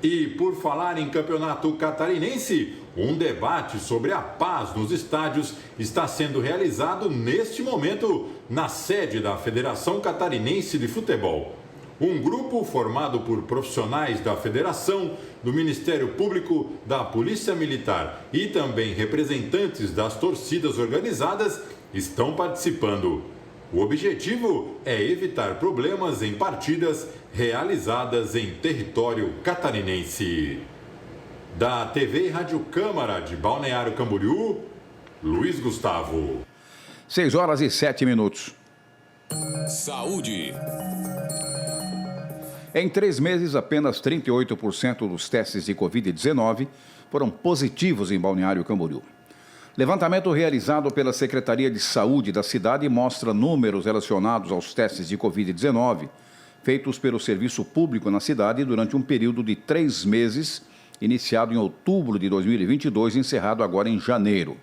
E por falar em campeonato catarinense, um debate sobre a paz nos estádios está sendo realizado neste momento na sede da Federação Catarinense de Futebol. Um grupo formado por profissionais da Federação, do Ministério Público, da Polícia Militar e também representantes das torcidas organizadas estão participando. O objetivo é evitar problemas em partidas realizadas em território catarinense. Da TV e Rádio Câmara de Balneário Camboriú, Luiz Gustavo. 6h07. Saúde. Em 3 meses, apenas 38% dos testes de Covid-19 foram positivos em Balneário Camboriú. Levantamento realizado pela Secretaria de Saúde da cidade mostra números relacionados aos testes de Covid-19 feitos pelo serviço público na cidade durante um período de 3 meses, iniciado em outubro de 2022 e encerrado agora em janeiro.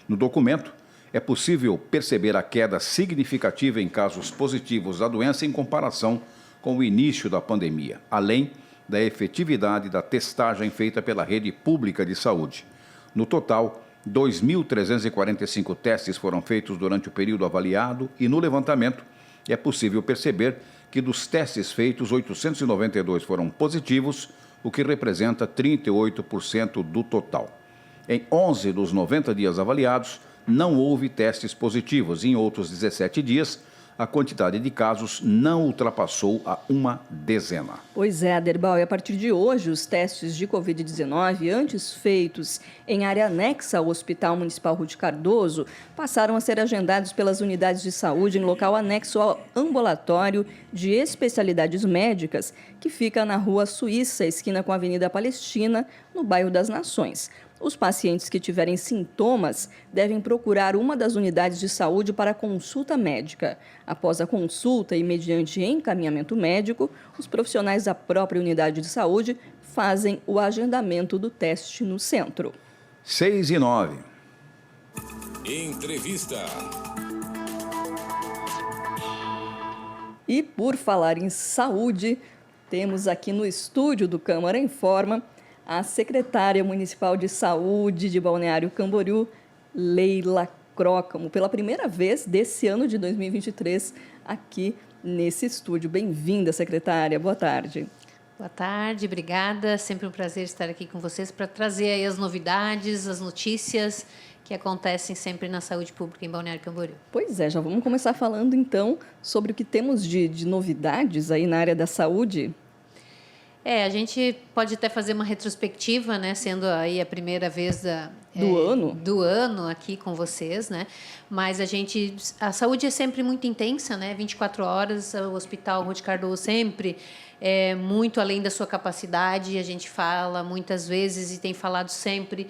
No documento, é possível perceber a queda significativa em casos positivos da doença em comparação com o início da pandemia, além da efetividade da testagem feita pela rede pública de saúde. No total, 2.345 testes foram feitos durante o período avaliado e no levantamento é possível perceber que dos testes feitos, 892 foram positivos, o que representa 38% do total. Em 11 dos 90 dias avaliados, não houve testes positivos. Em outros 17 dias, a quantidade de casos não ultrapassou a 10. Pois é, Aderbal, e a partir de hoje, os testes de Covid-19, antes feitos em área anexa ao Hospital Municipal Ruth Cardoso, passaram a ser agendados pelas unidades de saúde em local anexo ao ambulatório de especialidades médicas, que fica na Rua Suíça, esquina com a Avenida Palestina, no bairro das Nações. Os pacientes que tiverem sintomas devem procurar uma das unidades de saúde para consulta médica. Após a consulta e mediante encaminhamento médico, os profissionais da própria unidade de saúde fazem o agendamento do teste no centro. 6:09. Entrevista. E por falar em saúde, temos aqui no estúdio do Câmara Informa a secretária municipal de saúde de Balneário Camboriú, Leila Crócamo, pela primeira vez desse ano de 2023 aqui nesse estúdio. Bem-vinda, secretária. Boa tarde. Boa tarde, obrigada. Sempre um prazer estar aqui com vocês para trazer aí as novidades, as notícias que acontecem sempre na saúde pública em Balneário Camboriú. Pois é, já vamos começar falando então sobre o que temos de novidades aí na área da saúde. A gente pode até fazer uma retrospectiva, né, sendo aí a primeira vez do ano aqui com vocês, né? Mas a saúde é sempre muito intensa, né? 24 horas, o Hospital Ruth Cardoso sempre é muito além da sua capacidade. A gente fala muitas vezes e tem falado sempre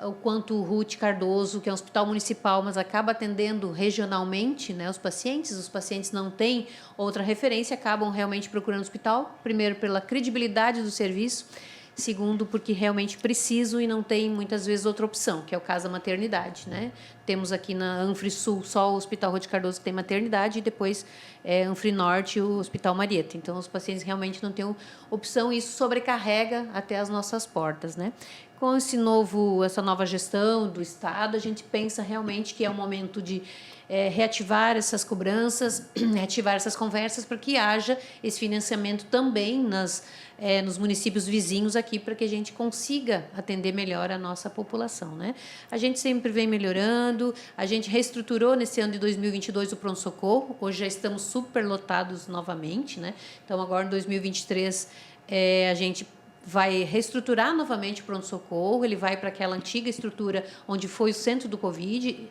o quanto o Ruth Cardoso, que é um hospital municipal, mas acaba atendendo regionalmente, né, os pacientes não têm outra referência, acabam realmente procurando o hospital, primeiro pela credibilidade do serviço, segundo porque realmente precisam e não tem muitas vezes outra opção, que é o caso da maternidade, né? Temos aqui na Anfri Sul só o Hospital Ruth Cardoso que tem maternidade e depois Anfri Norte o Hospital Marieta. Então os pacientes realmente não têm opção e isso sobrecarrega até as nossas portas, né? Com essa nova gestão do Estado, a gente pensa realmente que é o momento de reativar essas cobranças, reativar essas conversas para que haja esse financiamento também nos municípios vizinhos aqui, para que a gente consiga atender melhor a nossa população, né? A gente sempre vem melhorando, a gente reestruturou nesse ano de 2022 o pronto-socorro, hoje já estamos superlotados novamente, né? Então, agora em 2023, a gente vai reestruturar novamente o pronto-socorro, ele vai para aquela antiga estrutura onde foi o centro do Covid.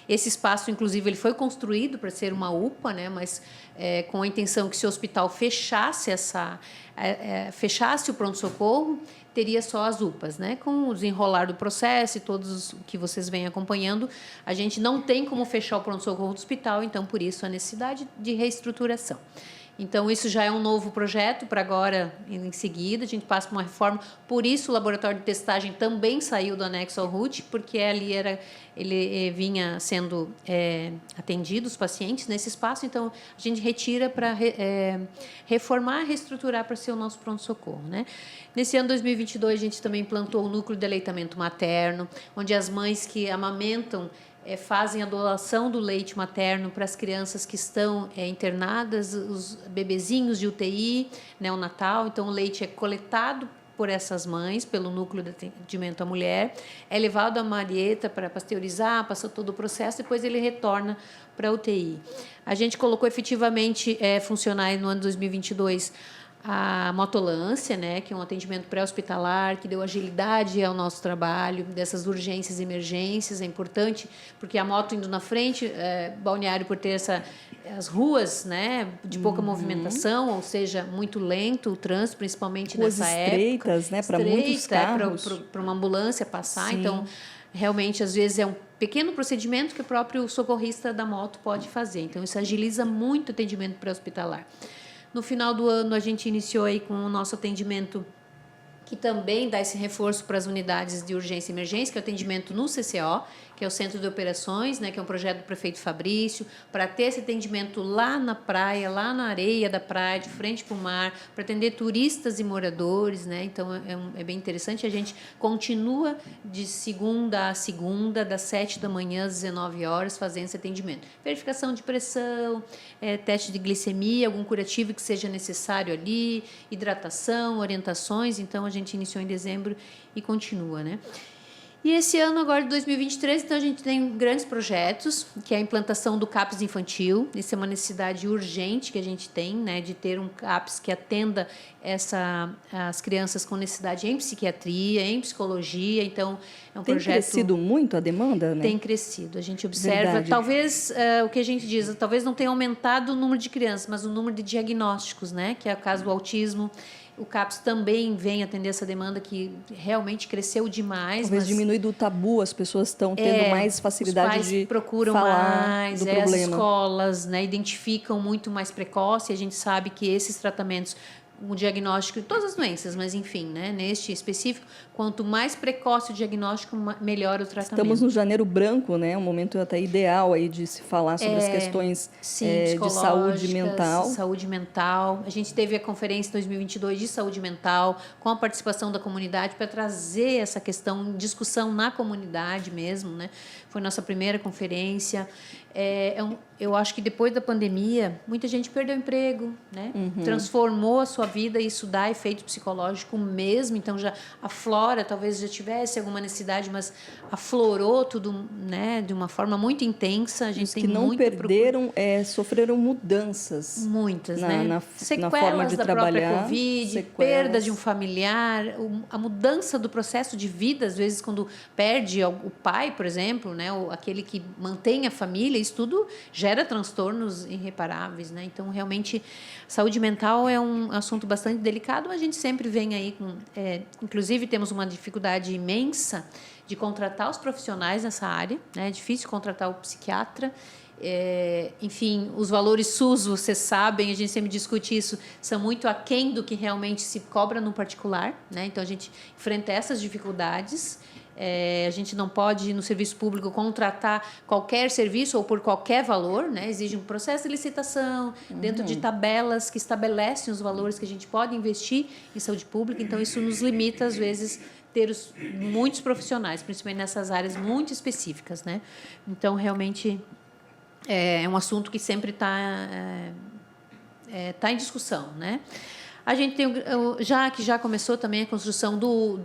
Esse espaço, inclusive, ele foi construído para ser uma UPA, né? Mas com a intenção que se o hospital fechasse o pronto-socorro, teria só as UPAs, né? Com o desenrolar do processo e todos que vocês vêm acompanhando, a gente não tem como fechar o pronto-socorro do hospital, então, por isso, a necessidade de reestruturação. Então, isso já é um novo projeto para agora, em seguida, a gente passa por uma reforma. Por isso, o laboratório de testagem também saiu do anexo ao RUT, porque ali ele vinha sendo atendido, os pacientes, nesse espaço. Então, a gente retira para reformar, reestruturar para ser o nosso pronto-socorro, né? Nesse ano 2022, a gente também implantou o núcleo de aleitamento materno, onde as mães que amamentam fazem a doação do leite materno para as crianças que estão internadas, os bebezinhos de UTI, neonatal. Então, o leite é coletado por essas mães, pelo núcleo de atendimento à mulher, é levado à Marieta para pasteurizar, passa todo o processo, depois ele retorna para a UTI. A gente colocou efetivamente funcionar no ano 2022 a motolância, né, que é um atendimento pré-hospitalar, que deu agilidade ao nosso trabalho, dessas urgências e emergências, é importante, porque a moto indo na frente, Balneário por ter as ruas, né, de pouca movimentação, ou seja, muito lento o trânsito, principalmente ruas nessa estreitas, época. Né, para muitos carros. Para uma ambulância passar, Sim. então, realmente, às vezes, é um pequeno procedimento que o próprio socorrista da moto pode fazer, então isso agiliza muito o atendimento pré-hospitalar. No final do ano, a gente iniciou aí com o nosso atendimento, que também dá esse reforço para as unidades de urgência e emergência, que é o atendimento no CCO, que é o Centro de Operações, né, que é um projeto do prefeito Fabrício, para ter esse atendimento lá na praia, lá na areia da praia, de frente para o mar, para atender turistas e moradores, né? Então, é bem interessante. A gente continua de segunda a segunda, das 7 da manhã às 19 horas, fazendo esse atendimento. Verificação de pressão, teste de glicemia, algum curativo que seja necessário ali, hidratação, orientações. Então, a gente iniciou em dezembro e continua, né? E esse ano, agora de 2023, então a gente tem grandes projetos, que é a implantação do CAPS infantil. Isso é uma necessidade urgente que a gente tem, né, de ter um CAPS que atenda as crianças com necessidade em psiquiatria, em psicologia. Então, é um projeto... Tem crescido muito a demanda, né? Tem crescido. A gente observa, Verdade. Talvez, o que a gente diz, talvez não tenha aumentado o número de crianças, mas o número de diagnósticos, né, que é o caso do autismo. O CAPS também vem atender essa demanda que realmente cresceu demais. Talvez diminuído o tabu, as pessoas estão tendo mais facilidade os pais de procuram falar mais, do problema. As escolas, né, identificam muito mais precoce. A gente sabe que esses tratamentos, o diagnóstico de todas as doenças, mas enfim, né, neste específico, quanto mais precoce o diagnóstico, melhor o tratamento. Estamos no janeiro branco, né, um momento até ideal aí de se falar sobre as questões de saúde mental. Saúde mental. A gente teve a conferência em 2022 de saúde mental, com a participação da comunidade, para trazer essa questão em discussão na comunidade mesmo, né? Foi nossa primeira conferência. Eu acho que depois da pandemia, muita gente perdeu o emprego, né? Transformou a sua vida, e isso dá efeito psicológico mesmo. Então, já aflora, talvez já tivesse alguma necessidade, mas aflorou tudo, né, de uma forma muito intensa. A gente Os tem que não perderam, sofreram mudanças. Muitas, né? Na forma de da trabalhar. Própria Covid, perda de um familiar, a mudança do processo de vida, às vezes, quando perde o pai, por exemplo, né, aquele que mantém a família, isso tudo gera transtornos irreparáveis, né? Então, realmente, saúde mental é um assunto bastante delicado. A gente sempre vem aí com... inclusive, temos uma dificuldade imensa de contratar os profissionais nessa área, né? É difícil contratar o psiquiatra. Enfim, os valores SUS, vocês sabem, a gente sempre discute isso, são muito aquém do que realmente se cobra no particular, né? Então, a gente enfrenta essas dificuldades. A gente não pode, no serviço público, contratar qualquer serviço ou por qualquer valor, né? Exige um processo de licitação, dentro de tabelas que estabelecem os valores que a gente pode investir em saúde pública. Então, isso nos limita, às vezes, ter muitos profissionais, principalmente nessas áreas muito específicas, né? Então, realmente, é um assunto que sempre está em discussão, né? A gente tem já começou também a construção do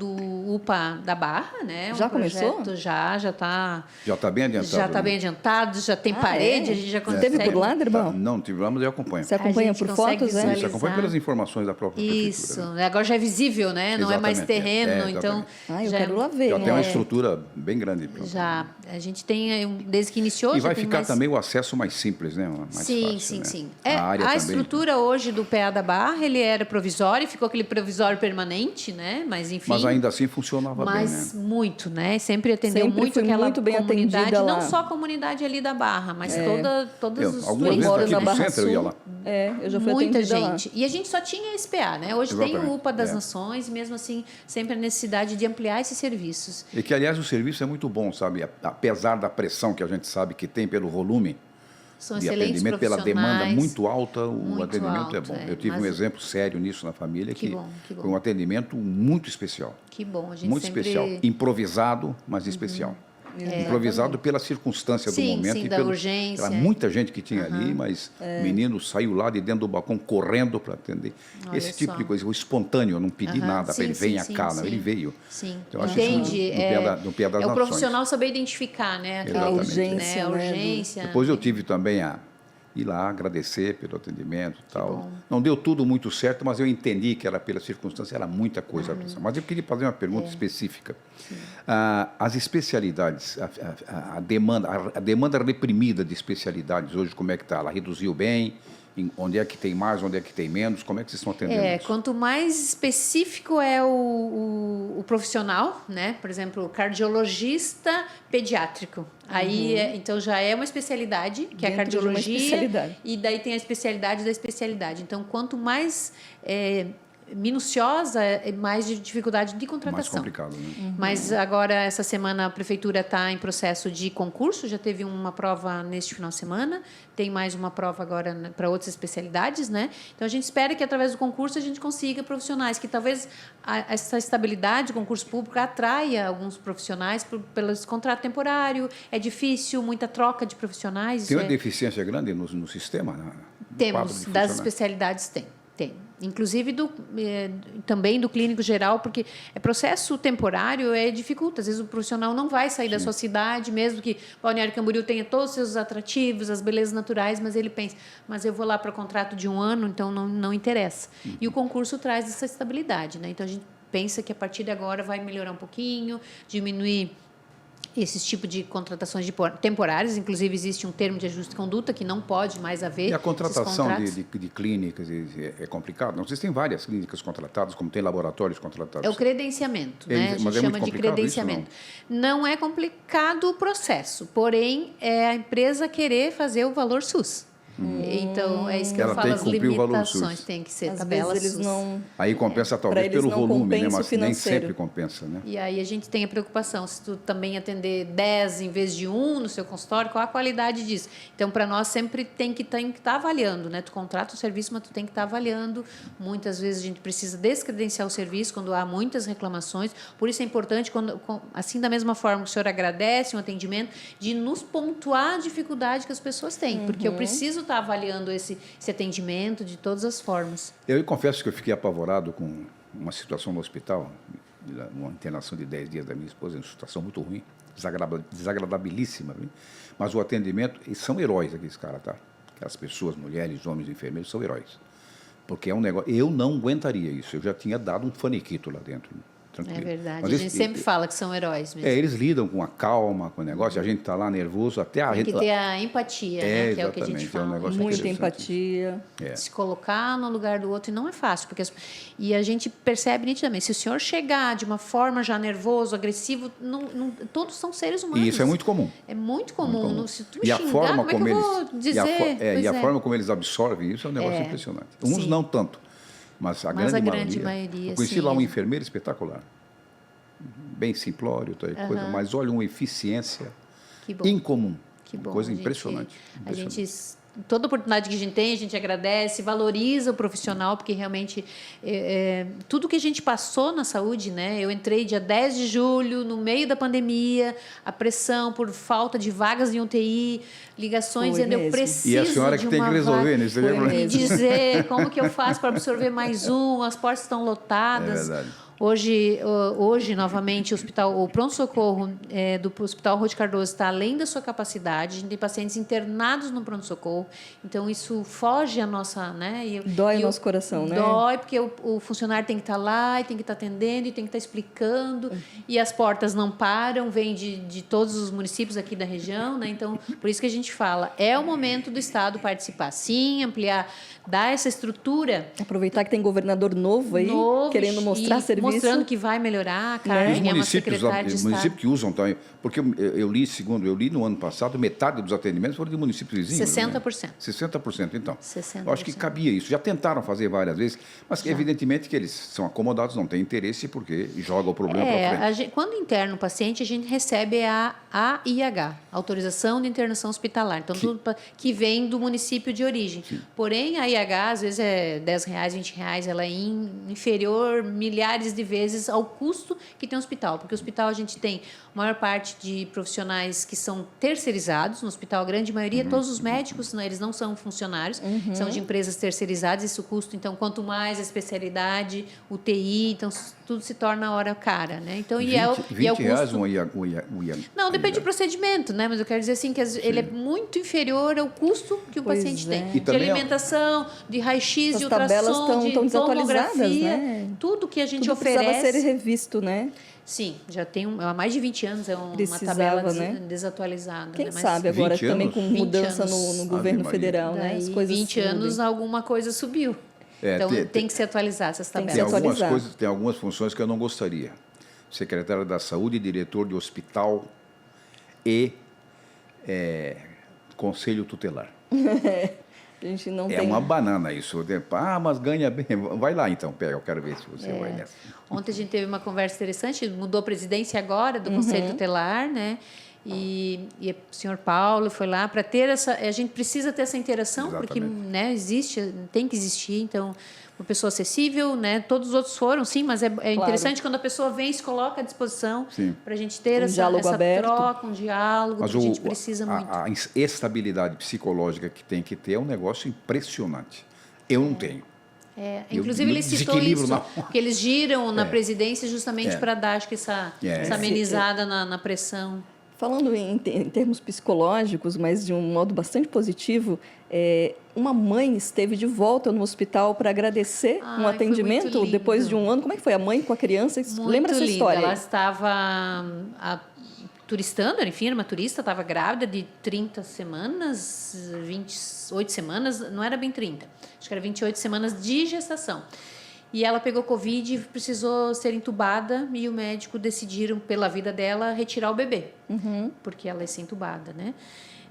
UPA da Barra, né? Já começou? Já está. Já está bem adiantado. Já está bem adiantado, já tem parede, a gente já consegue. Teve por lá, irmão? Não tive lá, mas eu acompanho. Você acompanha por fotos, né? Isso, acompanha pelas informações da própria Isso, prefeitura, né? Agora já é visível, né? Não é mais terreno, então. Eu quero lá ver. Já tem uma estrutura bem grande. Já, a gente tem, desde que iniciou. E vai ficar também o acesso mais simples, né? Mais sim, fácil, né? sim. A estrutura hoje do PA da Barra, ele era provisório, ficou aquele provisório permanente, né? Mas enfim. Mas ainda assim funcionava bem, né? Mas muito, né? Sempre atendeu muito aquela muito bem comunidade, atendida lá. Não só a comunidade ali da Barra, mas todas os algumas vezes aqui no centro eu ia lá. Eu já fui muita atendida gente. lá. E a gente só tinha esse PA, né? Hoje tem o UPA das Nações, e mesmo assim, sempre a necessidade de ampliar esses serviços. E que, aliás, o serviço é muito bom, sabe? Apesar da pressão que a gente sabe que tem pelo volume São de excelentes atendimento, pela demanda profissionais. muito alta, o Muito atendimento é alto, bom. Eu tive um exemplo sério nisso na família, que bom. foi um atendimento muito especial. Que bom, a gente Muito sempre... especial. Improvisado, mas especial. Improvisado pela circunstância do momento. Sim, e da pelo, urgência. Era muita gente que tinha ali, mas o menino saiu lá de dentro do balcão correndo para atender. Olha Esse tipo só. de coisa, o espontâneo, eu não pedi nada para ele, venha cá, não, ele veio. Sim, Então, eu acho entende? isso no pé das o nações. profissional saber identificar, né? Exatamente. urgência, a né, urgência. Depois eu tive também ir lá agradecer pelo atendimento e tal. Não deu tudo muito certo, mas eu entendi que era pela circunstância, era muita coisa. Mas eu queria fazer uma pergunta específica. As especialidades, a demanda reprimida de especialidades hoje, como é que está? Ela reduziu bem? Onde é que tem mais, onde é que tem menos? Como é que vocês estão atendendo isso? Quanto mais específico é o profissional, né? Por exemplo, cardiologista pediátrico. Aí, então, já é uma especialidade, que é a cardiologia. E daí tem a especialidade da especialidade. Então, quanto mais minuciosa, mais de dificuldade de contratação. Mais complicado, né? Mas agora, essa semana, a prefeitura está em processo de concurso, já teve uma prova neste final de semana, tem mais uma prova agora para outras especialidades, né? Então, a gente espera que, através do concurso, a gente consiga profissionais, que talvez essa estabilidade do concurso público atraia alguns profissionais pelo contrato temporário, é difícil, muita troca de profissionais. Tem uma deficiência grande no sistema? Temos, das especialidades tem. Inclusive também do clínico geral, porque processo temporário dificulta. Às vezes o profissional não vai sair da sua cidade, mesmo que Balneário Camboriú tenha todos os seus atrativos, as belezas naturais, mas ele pensa, mas eu vou lá para contrato de 1 ano, então não interessa. E o concurso traz essa estabilidade, né? Então a gente pensa que a partir de agora vai melhorar um pouquinho, diminuir esses tipos de contratações temporárias. Inclusive, existe um termo de ajuste de conduta que não pode mais haver. E a contratação de clínicas é complicado? Não, vocês têm várias clínicas contratadas, como tem laboratórios contratados. É o credenciamento, né? A gente chama de credenciamento. Não é complicado o processo, porém, é a empresa querer fazer o valor SUS. Então, é isso que eu falo, as limitações têm que ser tabelas eles não... Aí compensa talvez pelo volume, né? Mas nem sempre compensa, né? E aí a gente tem a preocupação, se tu também atender 10 em vez de 1 no seu consultório, qual a qualidade disso? Então, para nós, sempre tem que estar avaliando, né? Tu contrata o serviço, mas tu tem que estar avaliando. Muitas vezes a gente precisa descredenciar o serviço quando há muitas reclamações. Por isso é importante, assim da mesma forma que o senhor agradece um atendimento, de nos pontuar a dificuldade que as pessoas têm. Porque eu preciso estar avaliando esse atendimento de todas as formas. Eu confesso que eu fiquei apavorado com uma situação no hospital, uma internação de 10 dias da minha esposa, uma situação muito ruim, desagradabilíssima, viu? Mas o atendimento, e são heróis aqueles caras, tá? Aquelas pessoas, mulheres, homens, enfermeiros, são heróis. Porque é um negócio, eu não aguentaria isso, eu já tinha dado um faniquito lá dentro. Tranquilo. É verdade, mas a gente sempre fala que são heróis mesmo. Eles lidam com a calma, com o negócio, a gente está lá nervoso, até a... Tem que ter a empatia, né? Que é o que a gente fala. Muita empatia. Se colocar no lugar do outro, e não é fácil. E a gente percebe nitidamente, se o senhor chegar de uma forma já nervoso, agressivo, todos são seres humanos. E isso é muito comum. É muito comum. Se tu me xingar, como é que eu vou dizer? E a forma como eles absorvem isso é um negócio impressionante. Uns não tanto. Mas a grande maioria. Eu conheci lá um enfermeiro espetacular. Bem simplório, coisa, mas olha, uma eficiência incomum. Que bom. Coisa impressionante. A gente, toda oportunidade que a gente tem, a gente agradece, valoriza o profissional, porque realmente tudo que a gente passou na saúde, né? Eu entrei dia 10 de julho, no meio da pandemia, a pressão por falta de vagas em UTI, ligações dizendo eu preciso de uma vaga. E a senhora que tem que resolver, né? E dizer como que eu faço para absorver mais as portas estão lotadas. É verdade. Hoje, novamente, o pronto-socorro do Hospital Ruth Cardoso está além da sua capacidade. A gente tem pacientes internados no pronto-socorro. Então, isso foge a nossa... Né? Dói o nosso coração, né? Dói, porque o funcionário tem que estar lá, e tem que estar atendendo, e tem que estar explicando. E as portas não param, vêm de todos os municípios aqui da região. Né? Então, por isso que a gente fala, é o momento do Estado participar, sim, ampliar, dar essa estrutura. Aproveitar que tem governador novo aí, querendo mostrar serviço. Mostrando que vai melhorar, a Carmen é uma secretária de Estado. Os municípios que usam também, porque eu li no ano passado, metade dos atendimentos foram de municípios vizinhos. 60%. Né? 60%, então. 60%. Eu acho que cabia isso. Já tentaram fazer várias vezes, mas evidentemente que eles são acomodados, não têm interesse, porque jogam o problema para frente. Quando interna o paciente, a gente recebe a AIH, Autorização de Internação Hospitalar, então tudo que vem do município de origem. Sim. Porém, a AIH, às vezes é R$10, R$20, ela é inferior milhares de vezes ao custo que tem o hospital, porque o hospital a gente tem a maior parte de profissionais que são terceirizados no hospital, a grande maioria, todos os médicos, eles não são funcionários, são de empresas terceirizadas, isso custa, então, quanto mais a especialidade, UTI, então, tudo se torna a hora cara, né? Então, 20 é o custo... reais Não, depende do procedimento, né? Mas eu quero dizer assim que ele é muito inferior ao custo que o paciente tem. E De também alimentação, de raio-x, de As tabelas ultrassom, de desatualizadas, tomografia, né? tudo que a gente Tudo precisava oferece. ser revisto, né? Sim, já tem há mais de 20 anos, é uma Precisava, tabela né? desatualizada. Quem né? Mas sabe agora 20 também anos? com 20 mudança anos. no governo Ave Maria. federal, né? As Daí, coisas 20 anos mudem. alguma coisa subiu. Então tem que se atualizar essas Tem que tabelas. se atualizar. Tem algumas funções que eu não gostaria. Secretário da Saúde, diretor de hospital e conselho tutelar. A gente não É tem... uma banana isso. Mas ganha bem. Vai lá então, pega. Eu quero ver se você vai nessa. Ontem a gente teve uma conversa interessante, mudou a presidência agora do Conselho Tutelar, né? E o senhor Paulo foi lá para ter essa... A gente precisa ter essa interação, porque, né, tem que existir, então... Uma pessoa acessível, né? Todos os outros foram, sim, mas é interessante quando a pessoa vem e se coloca à disposição para a gente ter essa troca, um diálogo, mas que a gente precisa muito. A estabilidade psicológica que tem que ter é um negócio impressionante. Eu não tenho. Inclusive, ele citou isso, que eles giram na presidência justamente para dar, acho que essa amenizada na pressão. Falando em termos psicológicos, mas de um modo bastante positivo, uma mãe esteve de volta no hospital para agradecer um atendimento depois de um ano. Como é que foi? A mãe com a criança? Lembra essa história? Ela estava turistando, enfim, era uma turista, estava grávida de 30 semanas, 28 semanas, não era bem 30, acho que era 28 semanas de gestação. E ela pegou Covid e precisou ser entubada e o médico decidiram, pela vida dela, retirar o bebê, porque ela ia ser entubada, né?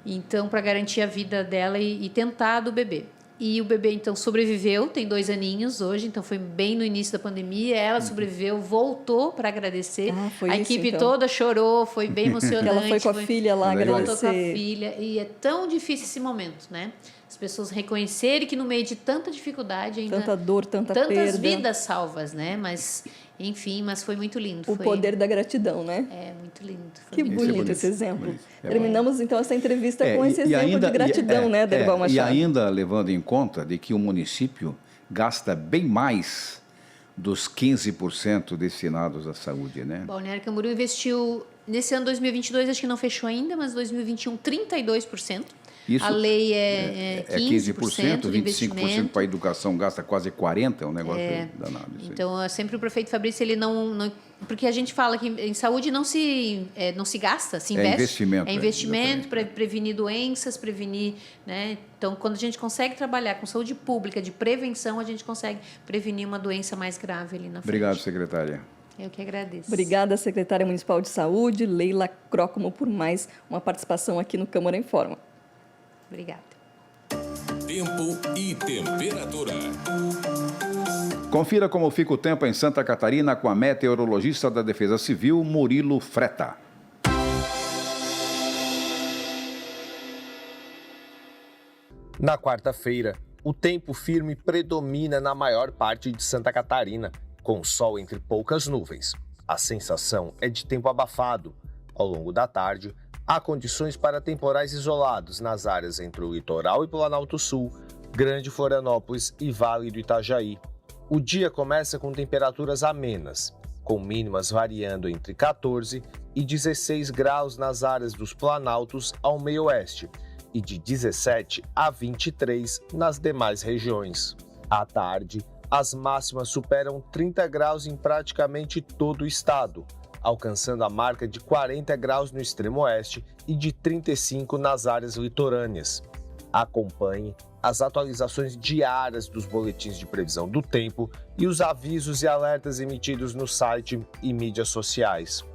Então, para garantir a vida dela e tentar do bebê. E o bebê, então, sobreviveu, tem 2 aninhos hoje, então foi bem no início da pandemia, ela sobreviveu, voltou para agradecer. A equipe toda chorou, foi bem emocionante. Ela foi com a filha lá agradecer. Voltou com a filha, e é tão difícil esse momento, né? As pessoas reconhecerem que no meio de tanta dificuldade ainda... Tanta dor, tantas vidas salvas, né? Mas, enfim, foi muito lindo. O poder da gratidão, né? É, muito lindo. Que bonito esse exemplo. Terminamos, então, essa entrevista com esse exemplo ainda, de gratidão, né, Derival Machado? E ainda levando em conta de que o município gasta bem mais dos 15% destinados à saúde, né? Balneário Camboriú investiu, nesse ano 2022, acho que não fechou ainda, mas 2021, 32%. Isso, a lei é 15% de 25% para a educação gasta quase 40%, é um negócio danado. Então, sempre o prefeito Fabrício, ele não... Porque a gente fala que em saúde não se gasta, se investe. Investimento. É investimento para prevenir doenças, prevenir... Né? Então, quando a gente consegue trabalhar com saúde pública, de prevenção, a gente consegue prevenir uma doença mais grave ali na frente. Obrigado, secretária. Eu que agradeço. Obrigada, secretária municipal de saúde, Leila Crócomo, por mais uma participação aqui no Câmara em Forma. Obrigada. Tempo e temperatura. Confira como fica o tempo em Santa Catarina com a meteorologista da Defesa Civil, Murilo Freta. Na quarta-feira, o tempo firme predomina na maior parte de Santa Catarina, com sol entre poucas nuvens. A sensação é de tempo abafado. Ao longo da tarde, há condições para temporais isolados nas áreas entre o litoral e Planalto Sul, Grande Florianópolis e Vale do Itajaí. O dia começa com temperaturas amenas, com mínimas variando entre 14 e 16 graus nas áreas dos Planaltos ao meio-oeste e de 17 a 23 nas demais regiões. À tarde, as máximas superam 30 graus em praticamente todo o estado, alcançando a marca de 40 graus no extremo oeste e de 35 nas áreas litorâneas. Acompanhe as atualizações diárias dos boletins de previsão do tempo e os avisos e alertas emitidos no site e mídias sociais.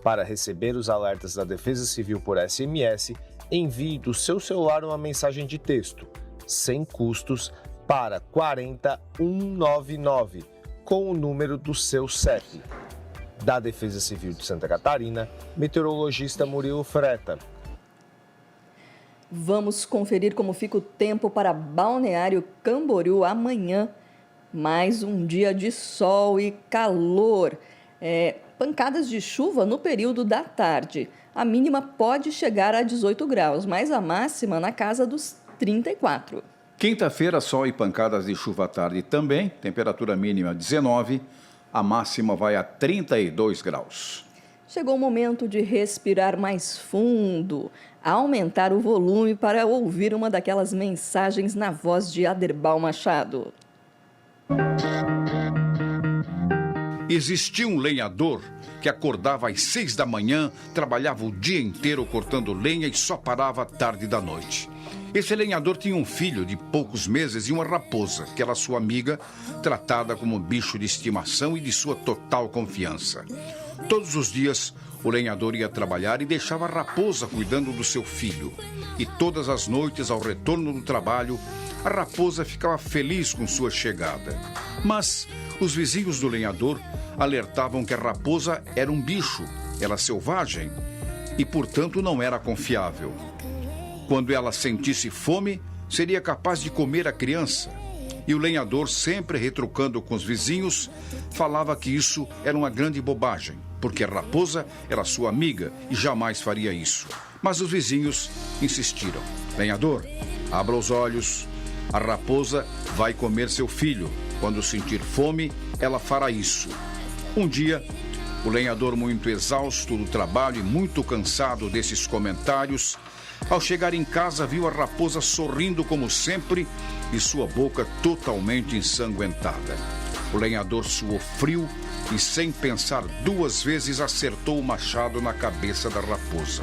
Para receber os alertas da Defesa Civil por SMS, envie do seu celular uma mensagem de texto, sem custos, para 40199, com o número do seu CEP. Da Defesa Civil de Santa Catarina, meteorologista Murilo Freta. Vamos conferir como fica o tempo para Balneário Camboriú amanhã. Mais um dia de sol e calor. Pancadas de chuva no período da tarde. A mínima pode chegar a 18 graus, mas a máxima na casa dos 34. Quinta-feira, sol e pancadas de chuva à tarde também. Temperatura mínima 19, a máxima vai a 32 graus. Chegou o momento de respirar mais fundo, aumentar o volume para ouvir uma daquelas mensagens na voz de Aderbal Machado. Existia um lenhador que acordava às 6 da manhã, trabalhava o dia inteiro cortando lenha e só parava tarde da noite. Esse lenhador tinha um filho de poucos meses e uma raposa, que era sua amiga, tratada como bicho de estimação e de sua total confiança. Todos os dias, o lenhador ia trabalhar e deixava a raposa cuidando do seu filho. E todas as noites, ao retorno do trabalho, a raposa ficava feliz com sua chegada. Mas os vizinhos do lenhador alertavam que a raposa era um bicho, era selvagem e, portanto, não era confiável. Quando ela sentisse fome, seria capaz de comer a criança. E o lenhador, sempre retrucando com os vizinhos, falava que isso era uma grande bobagem, porque a raposa era sua amiga e jamais faria isso. Mas os vizinhos insistiram. Lenhador, abra os olhos. A raposa vai comer seu filho. Quando sentir fome, ela fará isso. Um dia, o lenhador, muito exausto do trabalho e muito cansado desses comentários, ao chegar em casa, viu a raposa sorrindo como sempre e sua boca totalmente ensanguentada. O lenhador suou frio e, sem pensar duas vezes, acertou o machado na cabeça da raposa.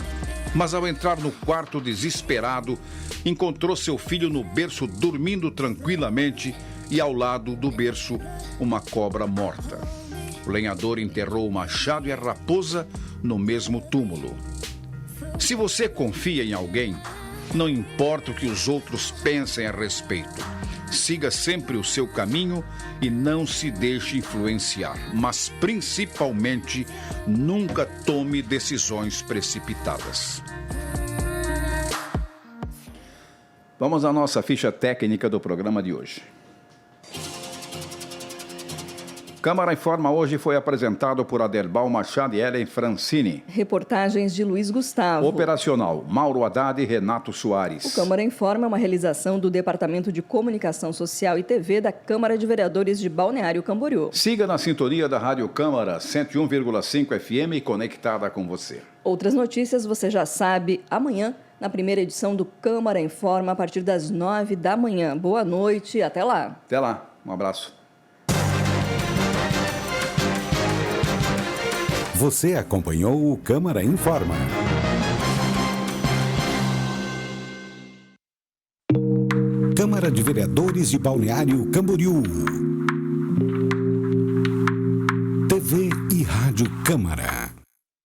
Mas ao entrar no quarto desesperado, encontrou seu filho no berço dormindo tranquilamente e ao lado do berço uma cobra morta. O lenhador enterrou o machado e a raposa no mesmo túmulo. Se você confia em alguém, não importa o que os outros pensem a respeito. Siga sempre o seu caminho e não se deixe influenciar. Mas, principalmente, nunca tome decisões precipitadas. Vamos à nossa ficha técnica do programa de hoje. Câmara Informa hoje foi apresentado por Aderbal Machado e Ellen Francini. Reportagens de Luiz Gustavo. Operacional, Mauro Haddad e Renato Soares. O Câmara Informa é uma realização do Departamento de Comunicação Social e TV da Câmara de Vereadores de Balneário Camboriú. Siga na sintonia da Rádio Câmara 101,5 FM conectada com você. Outras notícias você já sabe amanhã, na primeira edição do Câmara Informa, a partir das 9 da manhã. Boa noite e até lá. Até lá. Um abraço. Você acompanhou o Câmara Informa. Câmara de Vereadores de Balneário Camboriú. TV e Rádio Câmara.